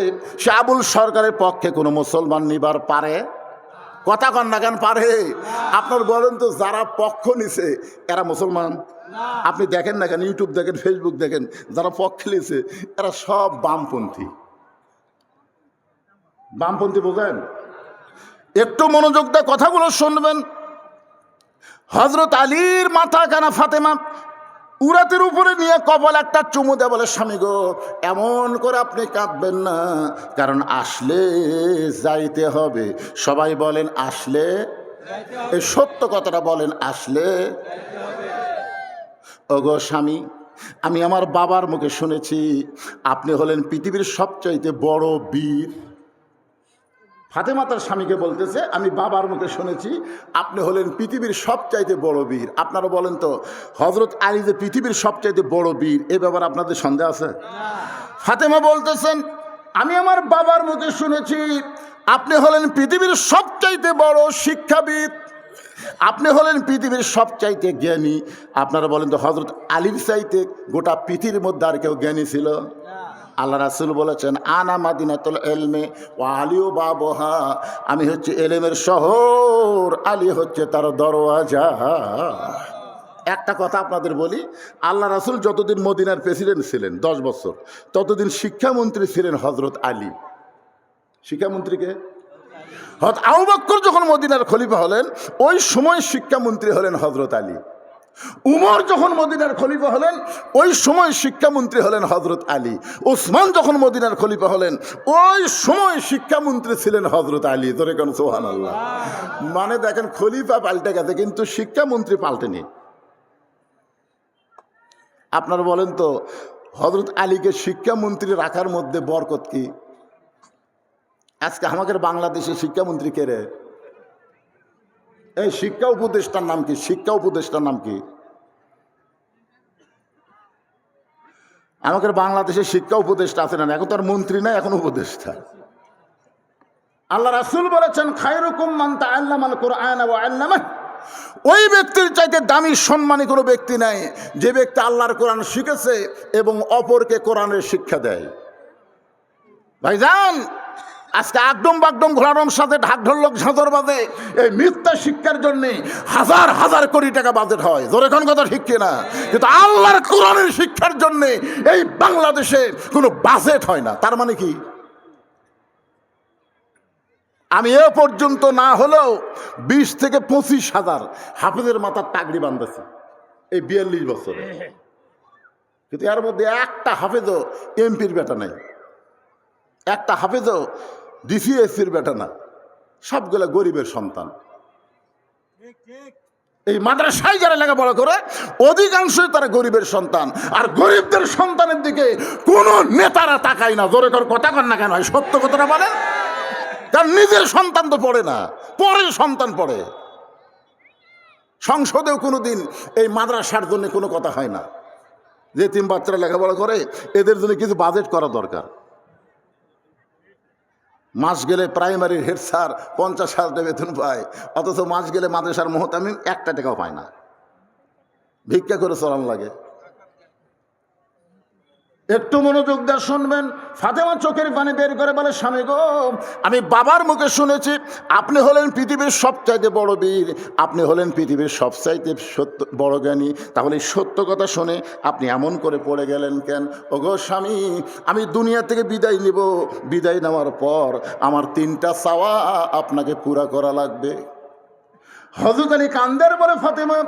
সে আবুল সরকারের পক্ষে কোনো মুসলমান নিবার পারে? কথা কন না কেন? পারে? আপনার বলেন তো, যারা পক্ষ নিছে এরা মুসলমান? আপনি দেখেন না কেন, ইউটিউব দেখেন, ফেসবুক দেখেন, যারা পক্ষ নিছে এরা সব বামপন্থী। বামপন্থী বোঝেন? একটু মনোযোগ দিয়ে কথাগুলো শুনবেন। হযরত আলীর মাথা কানা ফাতেমা উরাতের উপরে নিয়ে কপাল একটা চুমু দেয়, বলে স্বামী গো এমন করে আপনি কাঁদবেন না, কারণ আসলে যাইতে হবে। সবাই বলেন আসলে, এই সত্য কথাটা বলেন, আসলে। ওগো স্বামী, আমি আমার বাবার মুখে শুনেছি আপনি হলেন পৃথিবীর সবচাইতে বড় বীর। ফাতেমা তার স্বামীকে বলতেছে, আমি বাবার মুখে শুনেছি আপনি হলেন পৃথিবীর সবচাইতে বড় বীর। আপনারা বলেন তো, হযরত আলী যে পৃথিবীর সবচাইতে বড় বীর, এ ব্যাপারে আপনাদের সন্দেহ আছে? ফাতেমা বলতেছেন, আমি আমার বাবার মুখে শুনেছি আপনি হলেন পৃথিবীর সবচাইতে বড় শিক্ষাবিদ, আপনি হলেন পৃথিবীর সবচাইতে জ্ঞানী। আপনারা বলেন তো, হযরত আলীর চাইতে গোটা পৃথিবীর মধ্যে আর কেউ জ্ঞানী ছিল? আল্লাহ রাসূল বলেছেন, আনা মাদিনাতুল ইলমি ওয়া আলিউ বাবুহা, আমি হচ্ছে এলেমের শহর, আলী হচ্ছে তার দরওয়াজা। একটা কথা আপনাদের বলি, আল্লাহ রাসূল যতদিন মদিনার প্রেসিডেন্ট ছিলেন 10 বছর, ততদিন শিক্ষামন্ত্রী ছিলেন হযরত আলী। শিক্ষামন্ত্রীকে হযরত আবু বকর যখন মদিনার খলিফা হলেন, ওই সময় শিক্ষামন্ত্রী হলেন হযরত আলী। উমর যখন মদিনার খলিফা হলেন, ওই সময় শিক্ষামন্ত্রী হলেন হযরত আলী। ওসমান যখন মদিনার খলিফা হলেন, ওই সময় শিক্ষামন্ত্রী ছিলেন হযরত আলী। ধরে কেন সুবহানাল্লাহ। মানে দেখেন, খলিফা পাল্টে গেছে কিন্তু শিক্ষামন্ত্রী পাল্টেনি। আপনারা বলেন তো, হযরত আলীকে শিক্ষামন্ত্রী রাখার মধ্যে বরকত কি? আজকে আমাদের বাংলাদেশে শিক্ষামন্ত্রী কে রে? এই শিক্ষা উপদেষ্টার নাম কি? শিক্ষা উপদেষ্টার নাম কি? আমাদের বাংলাদেশে শিক্ষা উপদেষ্টা আছে না? এখন তো আর মন্ত্রী নাই, এখন উপদেষ্টা। আল্লাহ রাসূল বলেছেন, খায়রুকুম মান তাআল্লামাল কুরআন ওয়া আল্লামাহ। ওই ব্যক্তির চাইতে দামি সম্মানী কোনো ব্যক্তি নাই যে ব্যক্তি আল্লাহর কোরআন শিখেছে এবং অপরকে কোরআনের শিক্ষা দেয়। ভাইজান, আজকে আগডম বাগডম ঘোড়ারম সাথে ঢাক ঢোলক ঝাঁদর বাজে এই মিথ্যা শিক্ষার জন্য হাজার হাজার কোটি টাকা বাজেট হয়। জোরে কোন কথা ঠিক কিনা? কিন্তু আল্লাহর কোরআনের শিক্ষার জন্য এই বাংলাদেশে কোনো বাজেট হয় না। তার মানে কি? আমি এ পর্যন্ত না হলেও 20 থেকে 25,000 হাফেজের মাথার টাকরি বাঁধতেছি এই 42 বছরে, কিন্তু এর মধ্যে একটা হাফেজও এমপির বেটা নাই, একটা হাফেজও ডিসিএসসির বেটা না, সবগুলা গরিবের সন্তান। এই মাদ্রাসায় যারা লেখাপড়া করে অধিকাংশই তারা গরিবের সন্তান, আর গরিবদের সন্তানের দিকে কোনো নেতারা তাকায় না। জোরে করে কথা কন না কেন? সত্য কথাটা বলেন। তার নিজের সন্তান তো পড়ে না, পরের সন্তান পড়ে। সংসদেও কোনোদিন এই মাদ্রাসার জন্য কোনো কথা হয় না। যে তিন বাচ্চারা লেখাপড়া করে এদের জন্য কিছু বাজেট করা দরকার। মাস গেলে প্রাইমারির হেড স্যার 50,000 টাকা বেতন পায়, অথচ মাস গেলে মাদ্রাসার মোহতামিম 1 টাকাও পায় না, ভিক্ষা করে চলান লাগে। একটু মনোযোগ দিয়ে শুনবেন। ফাতেমা চোখের পানি বের করে বলে, স্বামী গো, আমি বাবার মুখে শুনেছি আপনি হলেন পৃথিবীর সবচাইতে বড় বীর, আপনি হলেন পৃথিবীর সবচাইতে সত্য বড় জ্ঞানী, তাহলে এই সত্য কথা শুনে আপনি এমন করে পড়ে গেলেন কেন? ওগো স্বামী, আমি দুনিয়া থেকে বিদায় নিব, বিদায় নেওয়ার পর আমার 3টা চাওয়া আপনাকে পুরা করা লাগবে। হযরত আলী কান্দের বলে, ফাতেমা,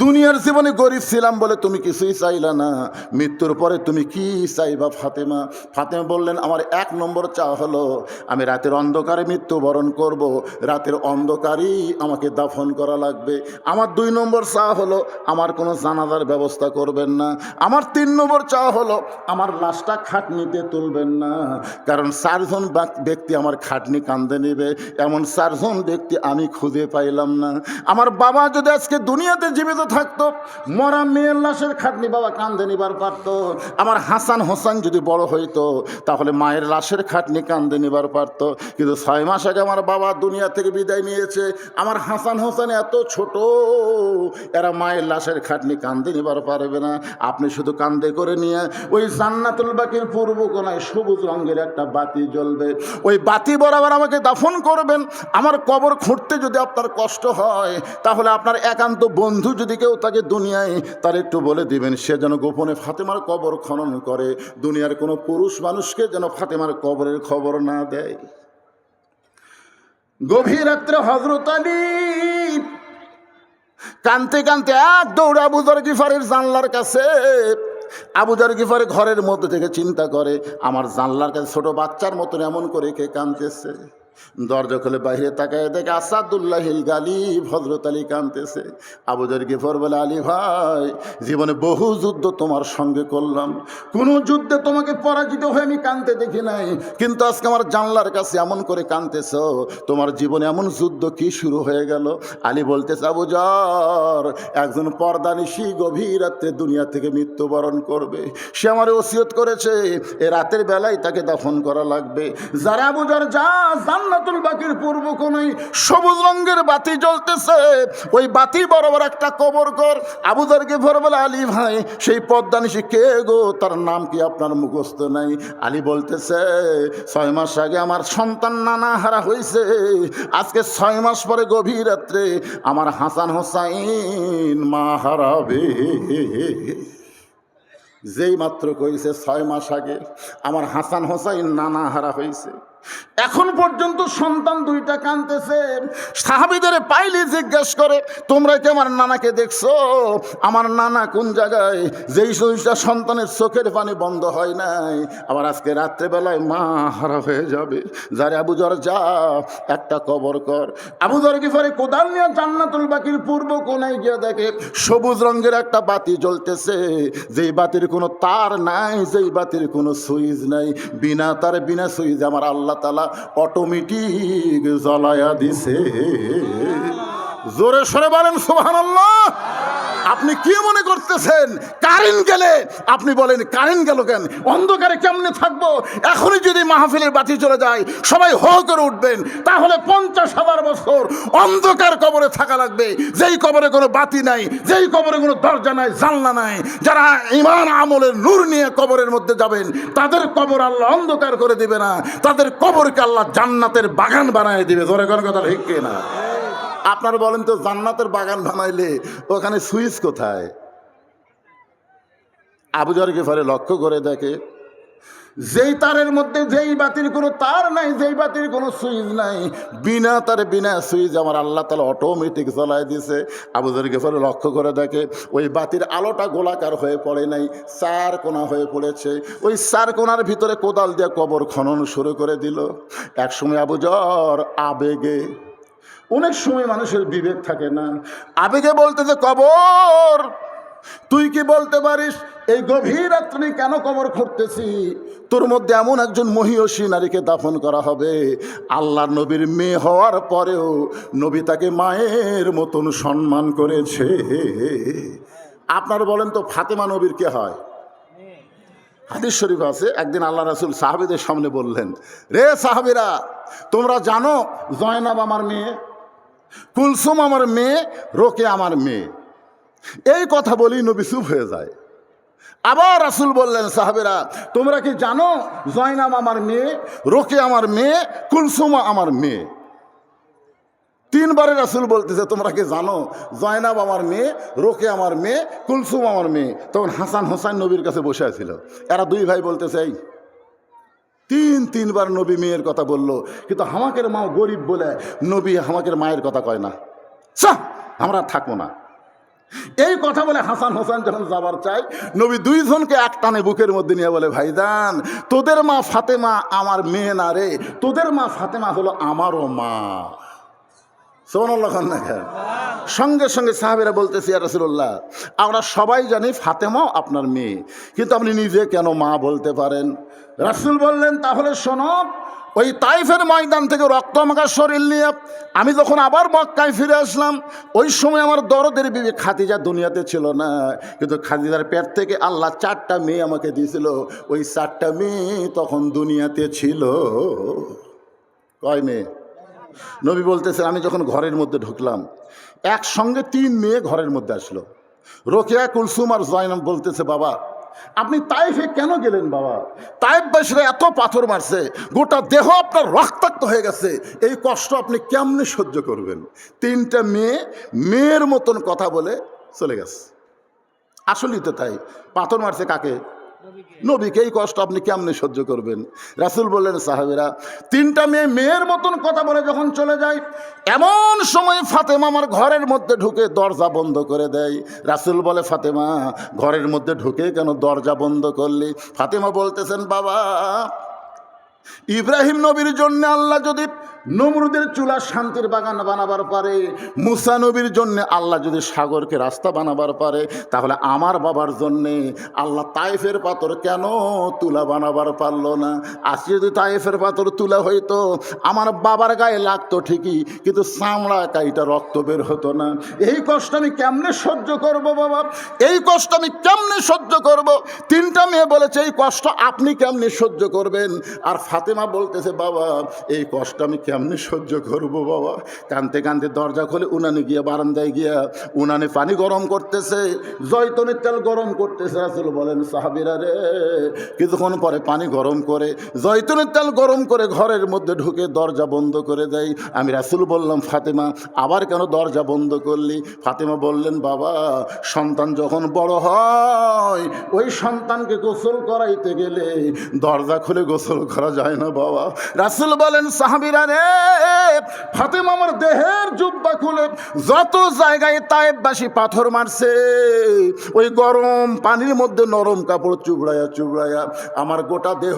দুনিয়ার জীবনে গরিব ছিলাম বলে তুমি কিছুই চাইলা না, মৃত্যুর পরে তুমি কি চাইবা ফাতেমা? ফাতেমা বললেন, আমার 1 নম্বর চাওয়া হলো আমি রাতের অন্ধকারে মৃত্যুবরণ করব, রাতের অন্ধকারেই আমাকে দাফন করা লাগবে। আমার 2 নম্বর চাওয়া হলো আমার কোনো জানাজার ব্যবস্থা করবেন না। আমার 3 নম্বর চাওয়া হলো আমার লাশটা খাটনিতে তুলবেন না, কারণ 4 জন ব্যক্তি আমার খাটনি কান্দে নেবে, এমন 4 জন ব্যক্তি আমি খুঁজে পাইলাম না। আমার বাবা যদি আজকে দুনিয়াতে জীবিত থাকতো, মরা মেয়ের লাশের খাটনি বাবা কান্দে নিবার পারতো। আমার হাসান হোসেন যদি বড় হইতো, তাহলে মায়ের লাশের খাটনি কান্দে নিবার পারতো। কিন্তু 6 মাস আগে আমার বাবা দুনিয়া থেকে বিদায় নিয়েছে। আমার হাসান হোসেন এত ছোট, এরা মায়ের লাশের খাটনি কান্দে নিবার পারবে না। আপনি শুধু কান্দে করে নিয়ে ওই জান্নাতুল বাকির পূর্ব কোণায় সবুজ রঙের একটা বাতি জ্বলবে, ওই বাতি বরাবর আমাকে দাফন করবেন। আমার কবর খুঁড়তে যদি আপনার কষ্ট হয়, তাহলে আপনার একান্ত বন্ধু যদি কেউ তাকে দুনিয়ায়, তার একটু বলে দিবেন সে যেন গোপনে ফাতেমার কবর খনন করে। দুনিয়ার কোনো পুরুষ মানুষকে যেন ফাতেমার কবরের খবর না দেয়। গভীর রাত্রে হযরত আলী কানতে কানতে এক দৌড়ে আবু যর গিফারের জানলার কাছে। আবু যর গিফার ঘরের মধ্যে থেকে চিন্তা করে, আমার জানলার কাছে ছোট বাচ্চার মতন এমন করে কে কাঁদতেছে। দরজা খুলে বাইরে তাকায় দেখে আসাদুল্লাহিল গালিব হযরত আলী কাঁদতেছে। আবু যর গিফার বলে, আলী ভাই, জীবনে বহু যুদ্ধ তোমার সঙ্গে করলাম, কোনো যুদ্ধে তোমাকে পরাজিত হয়ে আমি কাঁদতে দেখি নাই, কিন্তু আজকে আমার জানলার কাছে এমন করে কাঁদতেছ, তোমার জীবনে এমন যুদ্ধ কি শুরু হয়ে গেল? আলী বলতেছে, আবু যর, একজন পর্দানিশী গভীর রাত্রে দুনিয়া থেকে মৃত্যুবরণ করবে, সে আমার ওসিয়ত করেছে এ রাতের বেলায় তাকে দাফন করা লাগবে। যারা আবু যর যা, জান্নাতুল বাকির পূর্ব কোণায় সবুজ রঙের বাতি জ্বলতেছে, ওই বাতি বরাবর একটা কবর কর। আবু যর গিফার বলে, আলী ভাই, সেই পদ্মানিশী কে গো? তার নাম কি আপনার মুখস্থ নাই? আলী বলতেছে, 6 মাস আগে আমার সন্তান নানা হারা হয়েছে, আজকে 6 মাস পরে গভীর রাত্রে আমার হাসান হোসাইন মা হারাবে। যেই মাত্র কইছে 6 মাস আগে আমার হাসান হোসাইন নানা হারা হয়েছে, এখন পর্যন্ত সন্তান 2টা কাঁদতেছে। সাহাবীদের পাইলে জিজ্ঞেস করে, তোমরা কি আমার নানাকে দেখছো? আমার নানা কোন জায়গায়? যেই সন্তানের চোখের পানি বন্ধ হয় নাই, আবার আজকে রাত্রেবেলায় মা হারা হয়ে যাবে। যারে আবু যর যা, একটা কবর কর। আবু যর গিফারি কোদাল নিয়ে জান্নাতুল বাকির পূর্ব কোণায় গিয়ে দেখে সবুজ রঙের একটা বাতি জ্বলতেছে, যেই বাতির কোনো তার নাই, যেই বাতির কোনো সুইচ নাই, বিনা তারে বিনা সুইচ আমার আল্লাহ তাআলা অটোমেটিক জ্বলায়া দিছে। জোরে সরে বলেন সুবহানাল্লাহ। আপনি কি মনে করতেছেন কারেন্ট গেলে আপনি বলেন কারেন্ট গেল কেন, অন্ধকারে কেমনে থাকবো? এখনই যদি মাহফিলের বাতি চলে যায় সবাই হো করে উঠবেন, তাহলে 50,000 বছর অন্ধকার কবরে থাকা লাগবে, যেই কবরে কোনো বাতি নাই, যেই কবরে কোনো দরজা নাই, জানলা নাই। যারা ঈমান আমলের নূর নিয়ে কবরের মধ্যে যাবেন তাদের কবর আল্লাহ অন্ধকার করে দিবে না, তাদের কবরকে আল্লাহ জান্নাতের বাগান বানায় দিবে। ধরে কোন কথা ঠিক না? আপনারা বলেন তো, জান্নাতের বাগান বানাইলে ওখানে সুইচ কোথায়? আবু যর গিফারি লক্ষ্য করে দেখে যেই তারের মধ্যে যেই বাতির কোনো তার নাই, যেই বাতির কোনো সুইচ নাই, বিনা তারে বিনা সুইচ আমার আল্লাহ তাআলা অটোমেটিক জ্বলাই দিছে। আবু যর গিফারি লক্ষ্য করে দেখে ওই বাতির আলোটা গোলাকার হয়ে পড়ে নাই, চার কোণা হয়ে পড়েছে। ওই চার কোণার ভিতরে কোদাল দিয়ে কবর খনন শুরু করে দিল। একসময় আবু যর আবেগে, অনেক সময় মানুষের বিবেক থাকে না, আবেগে বলতেছে, কবর তুই কি বলতে পারিস এই গভীর রাত্রে কেন কবর খুঁড়তেছি? তোর মধ্যে এমন একজন মহিয়সী নারীকে দাফন করা হবে, আল্লাহর নবীর মেয়ে হওয়ার পরেও নবী তাকে মায়ের মতন সম্মান করেছে। আপনারা বলেন তো, ফাতেমা নবীর কে হয়? হাদিস শরীফ আছে, একদিন আল্লাহ রাসূল সাহাবীদের সামনে বললেন, রে সাহাবীরা, তোমরা জানো জয়নাব আমার মেয়ে, কুলসুম আমার মেয়ে, রোকে আমার মেয়ে। এই কথা বলি নবী চুপ হয়ে যায়। আবার রাসূল বললেন, সাহাবীরা তোমরা কি জানো জয়নাব আমার মেয়ে, রোকে আমার মেয়ে, কুলসুম আমার মেয়ে। তিনবারে রাসূল বলতেছে, তোমরা কি জানো জয়নাব আমার মেয়ে, রোকে আমার মেয়ে, কুলসুম আমার মেয়ে। তখন হাসান হোসাইন নবীর কাছে বসে আছিল। এরা দুই ভাই বলতেছে, এই তিনবার নবী মেয়ের কথা বললো, কিন্তু হামাকের মা গরিব বলে নবী হামাকের মায়ের কথা কয় না, আমরা থাকবো না। এই কথা বলে হাসান হোসেন যখন যাবার চাই, নবী দুইজনকে এক টানে বুকের মধ্যে নিয়ে বলে, ভাইজান তোদের মা ফাতেমা আমার মেয়ে না রে, তোদের মা ফাতেমা হলো আমারও মা। সুবহানাল্লাহ। সঙ্গে সঙ্গে সাহাবীরা বলতেছে, ইয়া রাসূলুল্লাহ আমরা সবাই জানি ফাতেমাও আপনার মেয়ে, কিন্তু আপনি নিজে কেন মা বলতে পারেন? রাসূল বললেন, তাহলে শোনো, ওই তাইফের ময়দান থেকে রক্তমাখা শরীর নিয়ে আমি যখন আবার মক্কায় ফিরে আসলাম, ওই সময় আমার দরদের বিবি খাদিজা দুনিয়াতে ছিল না, কিন্তু খাদিজার পেট থেকে আল্লাহ 4টা মেয়ে আমাকে দিয়েছিল। ওই 4টা মেয়ে তখন দুনিয়াতে ছিল। কয় মেয়ে? নবী বলতেছে, আমি যখন ঘরের মধ্যে ঢুকলাম একসঙ্গে 3 মেয়ে ঘরের মধ্যে আসলো, রোকেয়া, কুলসুম আর জয়নাব। বলতেছে, বাবা আপনি তাইফে কেন গেলেন? বাবা তাইফবাসীরা এত পাথর মারছে, গোটা দেহ আপনার রক্তাক্ত হয়ে গেছে, এই কষ্ট আপনি কেমনে সহ্য করবেন? 3টা মেয়ে মেয়ের মতন কথা বলে চলে গেছে। আসলেই তো তাই, পাথর মারছে কাকে? নবীকে। এই কষ্ট আপনি কেমনে সহ্য করবেন? রাসূল বললেন, সাহাবীরা 3টা মেয়ে মেয়ের মতন কথা বলে যখন চলে যায়, এমন সময় ফাতেমা আমার ঘরের মধ্যে ঢুকে দরজা বন্ধ করে দেয়। রাসূল বলে, ফাতেমা ঘরের মধ্যে ঢুকে কেন দরজা বন্ধ করলি? ফাতেমা বলতেছেন, বাবা ইব্রাহিম নবীর জন্য আল্লাহ যদি নমরুদের চুলা শান্তির বাগান বানাবার পারে, মুসা নবীর জন্য আল্লাহ যদি সাগরকে রাস্তা বানাবার পারে, তাহলে আমার বাবার জন্যে আল্লাহ তাইফের পাথর কেন তুলা বানাবার পারলো না? আজকে যদি তাইফের পাথর তুলা হইতো, আমার বাবার গায়ে লাগতো ঠিকই, কিন্তু চামড়া কাইটা রক্ত বের হতো না। এই কষ্ট আমি কেমনে সহ্য করব বাবা? এই কষ্ট আমি কেমনে সহ্য করব? 3টা মেয়ে বলেছে, এই কষ্ট আপনি কেমনে সহ্য করবেন? আর ফাতেমা বলতেছে, বাবা এই কষ্ট আমি কেমনে সহ্য করব বাবা? কানতে কানতে দরজা খুলে উনানে গিয়া, বারান্দায় গিয়া উনানে পানি গরম করতেছে, জয়তুনের তেল গরম করতেছে। রাসূল বলেন, সাহাবীরা রে, কিছুক্ষণ পরে পানি গরম করে জয়তুনের তেল গরম করে ঘরের মধ্যে ঢুকে দরজা বন্ধ করে দেয়। আমি রাসূল বললাম, ফাতেমা আবার কেন দরজা বন্ধ করলি? ফাতেমা বললেন, বাবা সন্তান যখন বড় হয়, ওই সন্তানকে গোসল করাইতে গেলে দরজা খুলে গোসল করা যায় না বাবা। রাসূল বলেন, সাহাবীরা রে, ফাতেমা আমার দেহের জুব্বা খুলে যত জায়গায় তায়েফবাসী পাথর মারছে, ওই গরম পানির মধ্যে নরম কাপড় চুবড়ায়া চুবড়ায়া আমার গোটা দেহ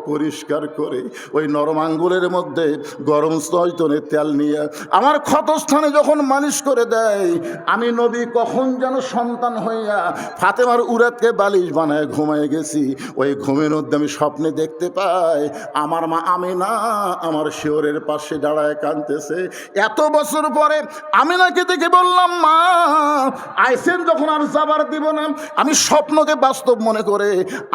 পরিষ্কার করে ওই নরম আঙ্গুলের মধ্যে গরম জয়তুনের তেল নিয়ে আমার ক্ষতস্থানে যখন মালিশ করে দেয়, আমি নবী কখন যেন সন্তান হইয়া ফাতেমার উরাতকে বালিশ বানায় ঘুমায় গেছি। ওই ঘুমের মধ্যে আমি স্বপ্নে দেখতে পাই আমার মা আমিনা আমার শিওরের পাশে দাঁড়ায় কাঁদতেছে। এত বছর পরে আমিনাকে দেখে বললাম, মা আইসেন যখন আর যাবার দিব না। আমি স্বপ্নকে বাস্তব মনে করে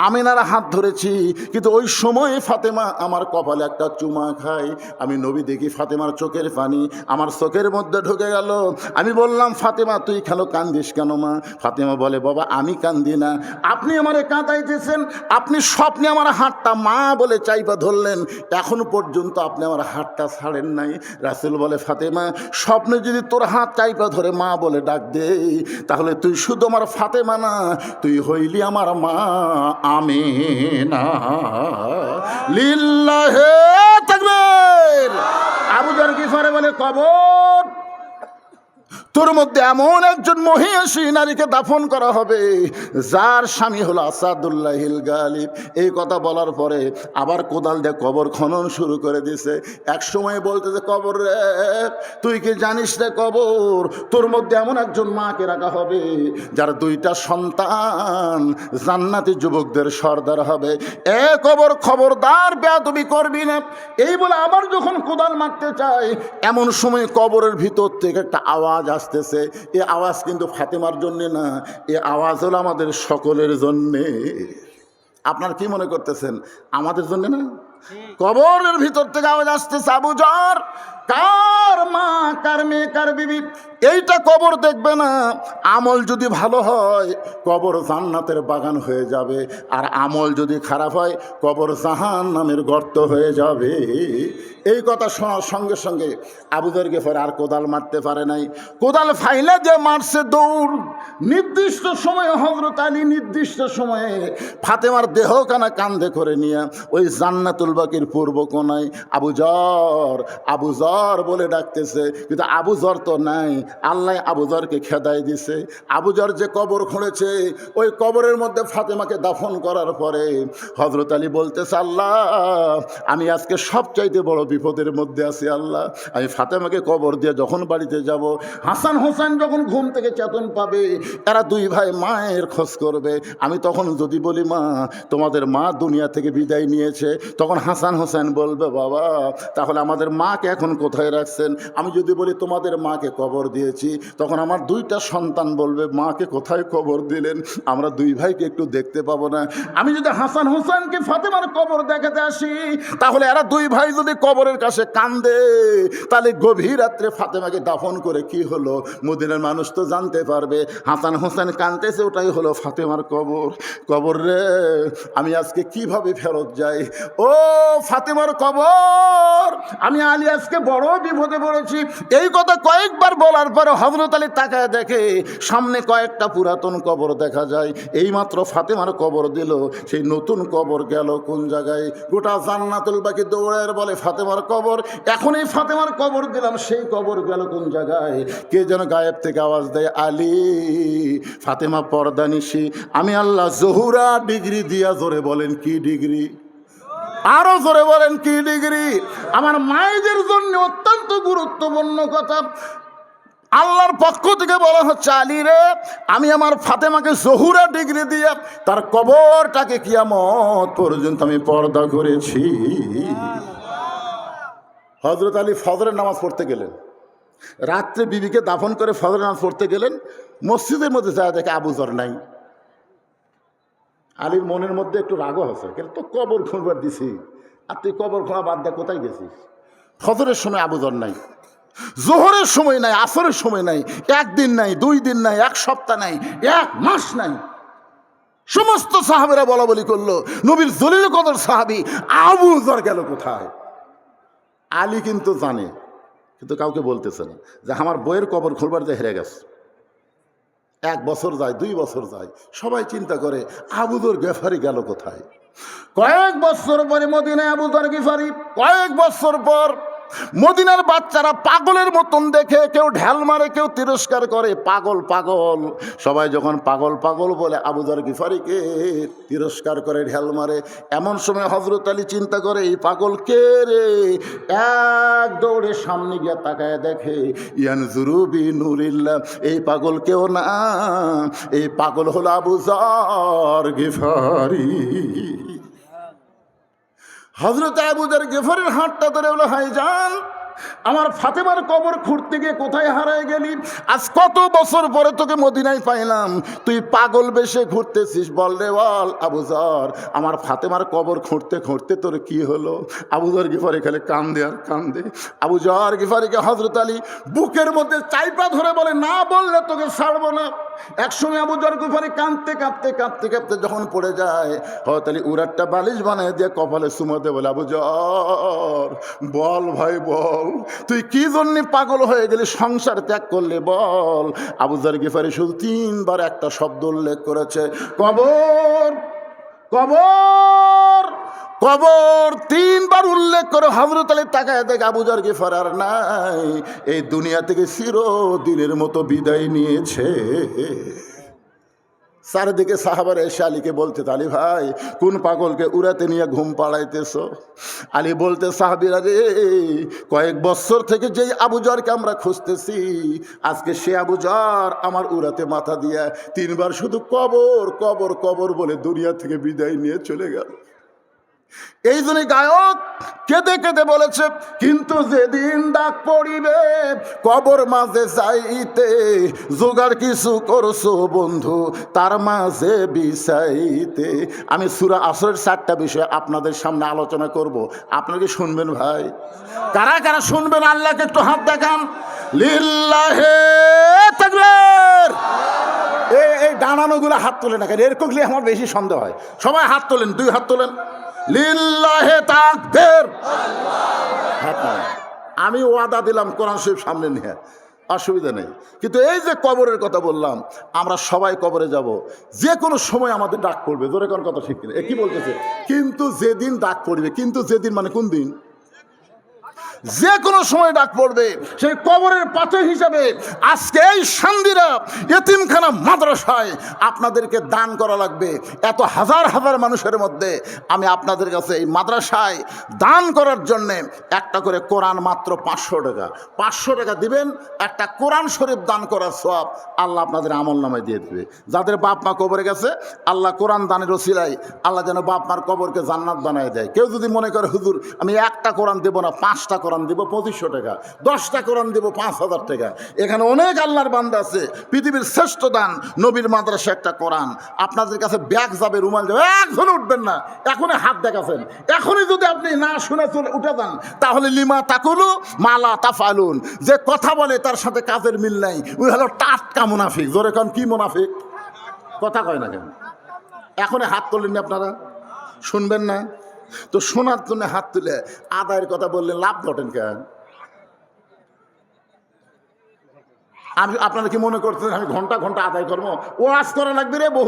আমিনার হাত ধরেছি, কিন্তু ওই সময় ফাতেমা আমার কপালে একটা চুমা খায়। আমি নবী দেখি ফাতেমার চোখের পানি আমার চোখের মধ্যে ঢুকে গেল। আমি বললাম, ফাতেমা তুই খেলো কান্দিস কেন মা? ফাতেমা বলে, বাবা আমি কান্দি না, আপনি আমারে কাঁদাইতেছেন। আপনি স্বপ্নে আমার হাতটা মা বলে চাইপা ধরলেন, এখন পর্যন্ত আপনি আমার হাতটা ছাড়েন নাই। রাসূল বলে, ফাতেমা স্বপ্নে যদি তোর হাত চাইপা ধরে মা বলে ডাক দে, তাহলে তুই শুধু আমার ফাতেমা না, তুই হইলি আমার মা আমিনা। লিল্লাহে তাকবীর। আবু যর গিফারি বলে, কবর তোর মধ্যে এমন একজন মহিষী নারীকে দাফন করা হবে যার স্বামী হলো আসাদুল্লাহিল গালিব। এই কথা বলার পরে আবার কোদাল দিয়ে কবর খনন শুরু করে দিছে। এক সময় বলতেছে, কবর রে তুই কি জানিস রে কবর, তোর মধ্যে এমন একজন মাকে রাখা হবে যার দুইটা সন্তান জান্নাতি যুবকদের সর্দার হবে। এ কবর খবরদার বেয়াদবি করবি না। এই বলে আবার যখন কোদাল মারতে চায়, এমন সময় কবরের ভিতর থেকে একটা আওয়াজ আসতেছে। এই আওয়াজ কিন্তু ফাতেমার জন্যে না, এই আওয়াজ হলো আমাদের সকলের জন্যে। আপনার কি মনে করতেছেন আমাদের জন্য না? কবরের ভিতর থেকে আওয়াজ আসতেছে, আবু যর কার মা কার মেয়ে কার বিবি এইটা কবর দেখবে না। আমল যদি ভালো হয় কবর জান্নাতের বাগান হয়ে যাবে, আর আমল যদি খারাপ হয় কবর জাহান্নামের গর্ত হয়ে যাবে। এই কথা শোনার সঙ্গে সঙ্গে আবু যর গিফারি আর কোদাল মারতে পারে নাই। কোদাল ফাইলে যে মারছে দৌড়। নির্দিষ্ট সময়ে হযরত আলী নির্দিষ্ট সময়ে ফাতেমার দেহখানা কাঁধে করে নিয়ে ওই জান্নাতুল বাকির পূর্ব কোনায় আবু যর বলে ডাকতেছে, কিন্তু আবু যর তো নাই। আল্লাহ আবু যরকে খেদাই দিছে। আবু যর যে কবর খুঁড়েছে ওই কবরের মধ্যে ফাতেমাকে দাফন করার পরে হযরত আলী বলতেছে, আল্লাহ আমি আজকে সবচাইতে বড় বিপদের মধ্যে আছি। আল্লাহ আমি ফাতেমাকে কবর দিয়ে যখন বাড়িতে যাব, হাসান হোসেন যখন ঘুম থেকে চেতন পাবে, এরা দুই ভাই মায়ের খোঁজ করবে। আমি তখন যদি বলি, মা তোমাদের মা দুনিয়া থেকে বিদায় নিয়েছে, তখন হাসান হোসেন বলবে, বাবা তাহলে আমাদের মাকে এখন কোথায় রাখছেন? আমি যদি বলি তোমাদের মাকে কবর দিয়েছি, তখন আমার দুইটা সন্তান বলবে, মাকে কোথায় কবর দিলেন? আমরা দুই ভাইকে একটু দেখতে পাবো না। আমি যদি হাসান হোসেনকে ফাতেমার কবর দেখাতে আসি, তাহলে এরা দুই ভাই যদি কবরের কাছে কান্দে, তাহলে গভীর রাত্রে ফাতেমাকে দাফন করে কি হলো মদিনার মানুষ তো জানতে পারবে। হাসান হোসেন কাঁদতেছে, ওটাই হলো ফাতেমার কবর। কবর রে আমি আজকে কিভাবে ফেরত যাই? ও ফাতেমার কবর, আমি আলী আজকে বড় বিপদে পড়েছি। এই কথা কয়েকবার বলার পরে হযরত আলী তাকায় দেখে সামনে কয়েকটা পুরাতন কবর দেখা যায়। এইমাত্র ফাতেমার কবর দিল, সেই নতুন কবর গেল কোন জায়গায়? গোটা জান্নাতুল বাকি দৌড়ের বলে ফাতেমার কবর। এখন এই ফাতেমার কবর দিলাম, সেই কবর গেল কোন জায়গায়? কে যেন গায়েব থেকে আওয়াজ দেয়, আলী ফাতেমা পর্দানিশি। আমি আল্লাহ জহুরা ডিগ্রি দিয়া, জোরে বলেন কি ডিগ্রি? আরো জোরে বলেন কি ডিগ্রি? আমার মায়েদের জন্য অত্যন্ত গুরুত্বপূর্ণ কথা। আল্লাহর পক্ষ থেকে বলা হচ্ছে, আলী রে আমি আমার ফাতেমাকে জহুরা ডিগ্রি দিয়ে তার কবরটাকে কিয়ামত পর্যন্ত আমি পর্দা করেছি। হযরত আলী ফজরের নামাজ পড়তে গেলেন, রাত্রে বিবিকে দাফন করে ফজরের নামাজ পড়তে গেলেন। মসজিদের মধ্যে যায় দেখে আবু যর নাই। আলীর মনের মধ্যে একটু রাগও আছে, কেন তো কবর খুঁড়বার দিছি, আর তুই কবর খোঁড়া বাদ দিয়ে কোথায় গেছিস? ফজরের সময় আবু যর নাই, জোহরের সময় নাই, আসরের সময় নাই, একদিন নাই, 2 দিন নাই, 1 সপ্তাহ নাই, 1 মাস নাই। সমস্ত সাহাবেরা বলা বলি করলো, নবীর জলিল কদর সাহাবী আবু যর গেল কোথায়? আলী কিন্তু জানে, কিন্তু কাউকে বলতেছে না যে আমার বইয়ের কবর খুলবার যে হেরে গেছে। 1 বছর যায়, 2 বছর যায়, সবাই চিন্তা করে আবু যর গিফারি গেল কোথায়? কয়েক বছর পরে মদিনায় আবু যর গিফারি, কয়েক বছর পর মদিনার বাচ্চারা পাগলের মতন দেখে, কেউ ঢেল মারে, কেউ তিরস্কার করে, পাগল পাগল। সবাই যখন পাগল পাগল বলে আবু যর গিফারিকে তিরস্কার করে, ঢেল মারে। এমন সময় হযরত আলী চিন্তা করে, এই পাগল কে রে? এক দৌড়ে সামনে গিয়ে তাকায় দেখে, ইয়ানজুরু বি নূরিল্লাহ, এই পাগল কেউ না, এই পাগল হলো আবু যর গিফারি। হযরত আবু যর গিফারির হাতটা ধরে বলে, ভাইজান আমার ফাতেমার কবর খুঁড়তে গিয়ে কোথায় হারায় গেলি? আজ কত বছর পরে তোকে মদিনায় পাইলাম, তুই পাগল বেশে ঘুরতেছিস, বল রে বল। আবু যর, আমার ফাতেমার কবর খুঁড়তে খুঁড়তে তোর কি হলো? আবু যর গিফারি খালি কান্দে আর কান্দে। আবু যর গিফারিকে হযরত আলী বুকের মধ্যে চাইপা ধরে বলে, না বললে তোকে ছাড়বো না। একসময় আবু যর গিফারি কাঁদতে কাঁদতে কাঁদতে কাঁদতে যখন পড়ে যায়, হযরত আলী উরাটটা বালিশ বানিয়ে দিয়ে কপালে চুমোতে বলে, আবু যর বল ভাই বল, তুই কি জন্য পাগল হয়ে গেলি, সংসার ত্যাগ করলে বল। আবু যর গিফারি শুধু 3 বার একটা শব্দ উল্লেখ করেছে, কবর কবর কবর। 3 বার উল্লেখ করে হযরত আলী তাকায় দেখে আবু যর গিফারি আর নাই, এই দুনিয়া থেকে চিরদিনের মতো বিদায় নিয়েছে। চারিদিকে সাহাবারা এসে আলীকে বলতে, আলী ভাই কোন পাগলকে উড়াতে নিয়ে ঘুম পাড়াইতেছ? আলী বলতে, সাহাবীরা রে, কয়েক বছর থেকে যেই আবু যরকে আমরা খুঁজতেছি, আজকে সে আবু যর আমার উড়াতে মাথা দিয়া 3 বার শুধু কবর কবর কবর বলে দুনিয়া থেকে বিদায় নিয়ে চলে গেল। এই জন্য গায়ক কেঁদে কেঁদে বলেছে, কিন্তু যেদিন ডাক পড়িবে কবর মাঝে যাইতে, জোগাড় কিছু করছো বন্ধু তার মাঝে বিছাইতে। আমি সূরা আসরের 4টা বিষয় আপনাদের সামনে আলোচনা করব, আপনারা কি শুনবেন ভাই? কারা কারা শুনবেন আল্লাহকে একটু হাত দেখান। লিল্লাহে তাকবীর। এই ডানানোগুলো হাত তোলেন না কেন? এরকম আমার বেশি সন্দেহ হয়। সবাই হাত তোলেন, 2 হাত তোলেন। লিল্লাহে তাকবীর। আমি ওয়াদা দিলাম কোরআন শরীফ সামনে নিয়ে, অসুবিধা নেই। কিন্তু এই যে কবরের কথা বললাম, আমরা সবাই কবরে যাব, যে কোনো সময় আমাদের ডাক পড়বে। জোরে কোন কথা ঠিক কিনা? কি বলতেছে? কিন্তু যেদিন ডাক পড়বে, কিন্তু যেদিন মানে কোন দিন? যে কোনো সময় ডাক পড়বে। সেই কবরের পাথর হিসাবে আজকে এই শান্দিরা এতিমখানা মাদ্রাসায় আপনাদেরকে দান করা লাগবে। এত হাজার হাজার মানুষের মধ্যে আমি আপনাদের কাছে এই মাদ্রাসায় দান করার জন্যে একটা করে কোরআন মাত্র 500 টাকা, 500 টাকা দিবেন, একটা কোরআন শরীফ দান করার সওয়াব আল্লাহ আপনাদের আমল নামায় দিয়ে দেবে। যাদের বাপ মা কবরে গেছে, আল্লাহ কোরআন দানের ওসিলায় আল্লাহ যেন বাপ মার কবরকে জান্নাত বানায় দেয়। কেউ যদি মনে করে হুজুর আমি একটা কোরআন দেবো না, 5টা কোরআন দিব 2500 টাকা, 10টা কোরআন দিব 5000 টাকা। এখানে অনেক আল্লাহর বান্দা আছে। পৃথিবীর শ্রেষ্ঠ দান নবীর মাদ্রাসা একটা কোরআন। আপনাদের কাছে ব্যাগ যাবে, রুমাল যাবে, একজন উঠবেন না, এখনই হাত দেখাচ্ছেন। এখনই যদি আপনি না শুনে চলে উঠে যান, তাহলে লিমা তাকুলু মালা তাফালুন, যে কথা বলে তার সাথে কাজের মিল নাই, ওই হলো টাটকা মুনাফিক। জোরে কান, কি মুনাফিক? কথা কয় না কেন? এখনই হাত তোলেননি আপনারা, শুনবেন না তো? শোনার জন্য হাত তুলে আদায়ের কথা বললে লাভ ঘটেন কেন? আপনারা কি মনে করছেন আমি ঘন্টা ঘন্টা আদায় করবো? ওয়াজ করা লাগবে রে।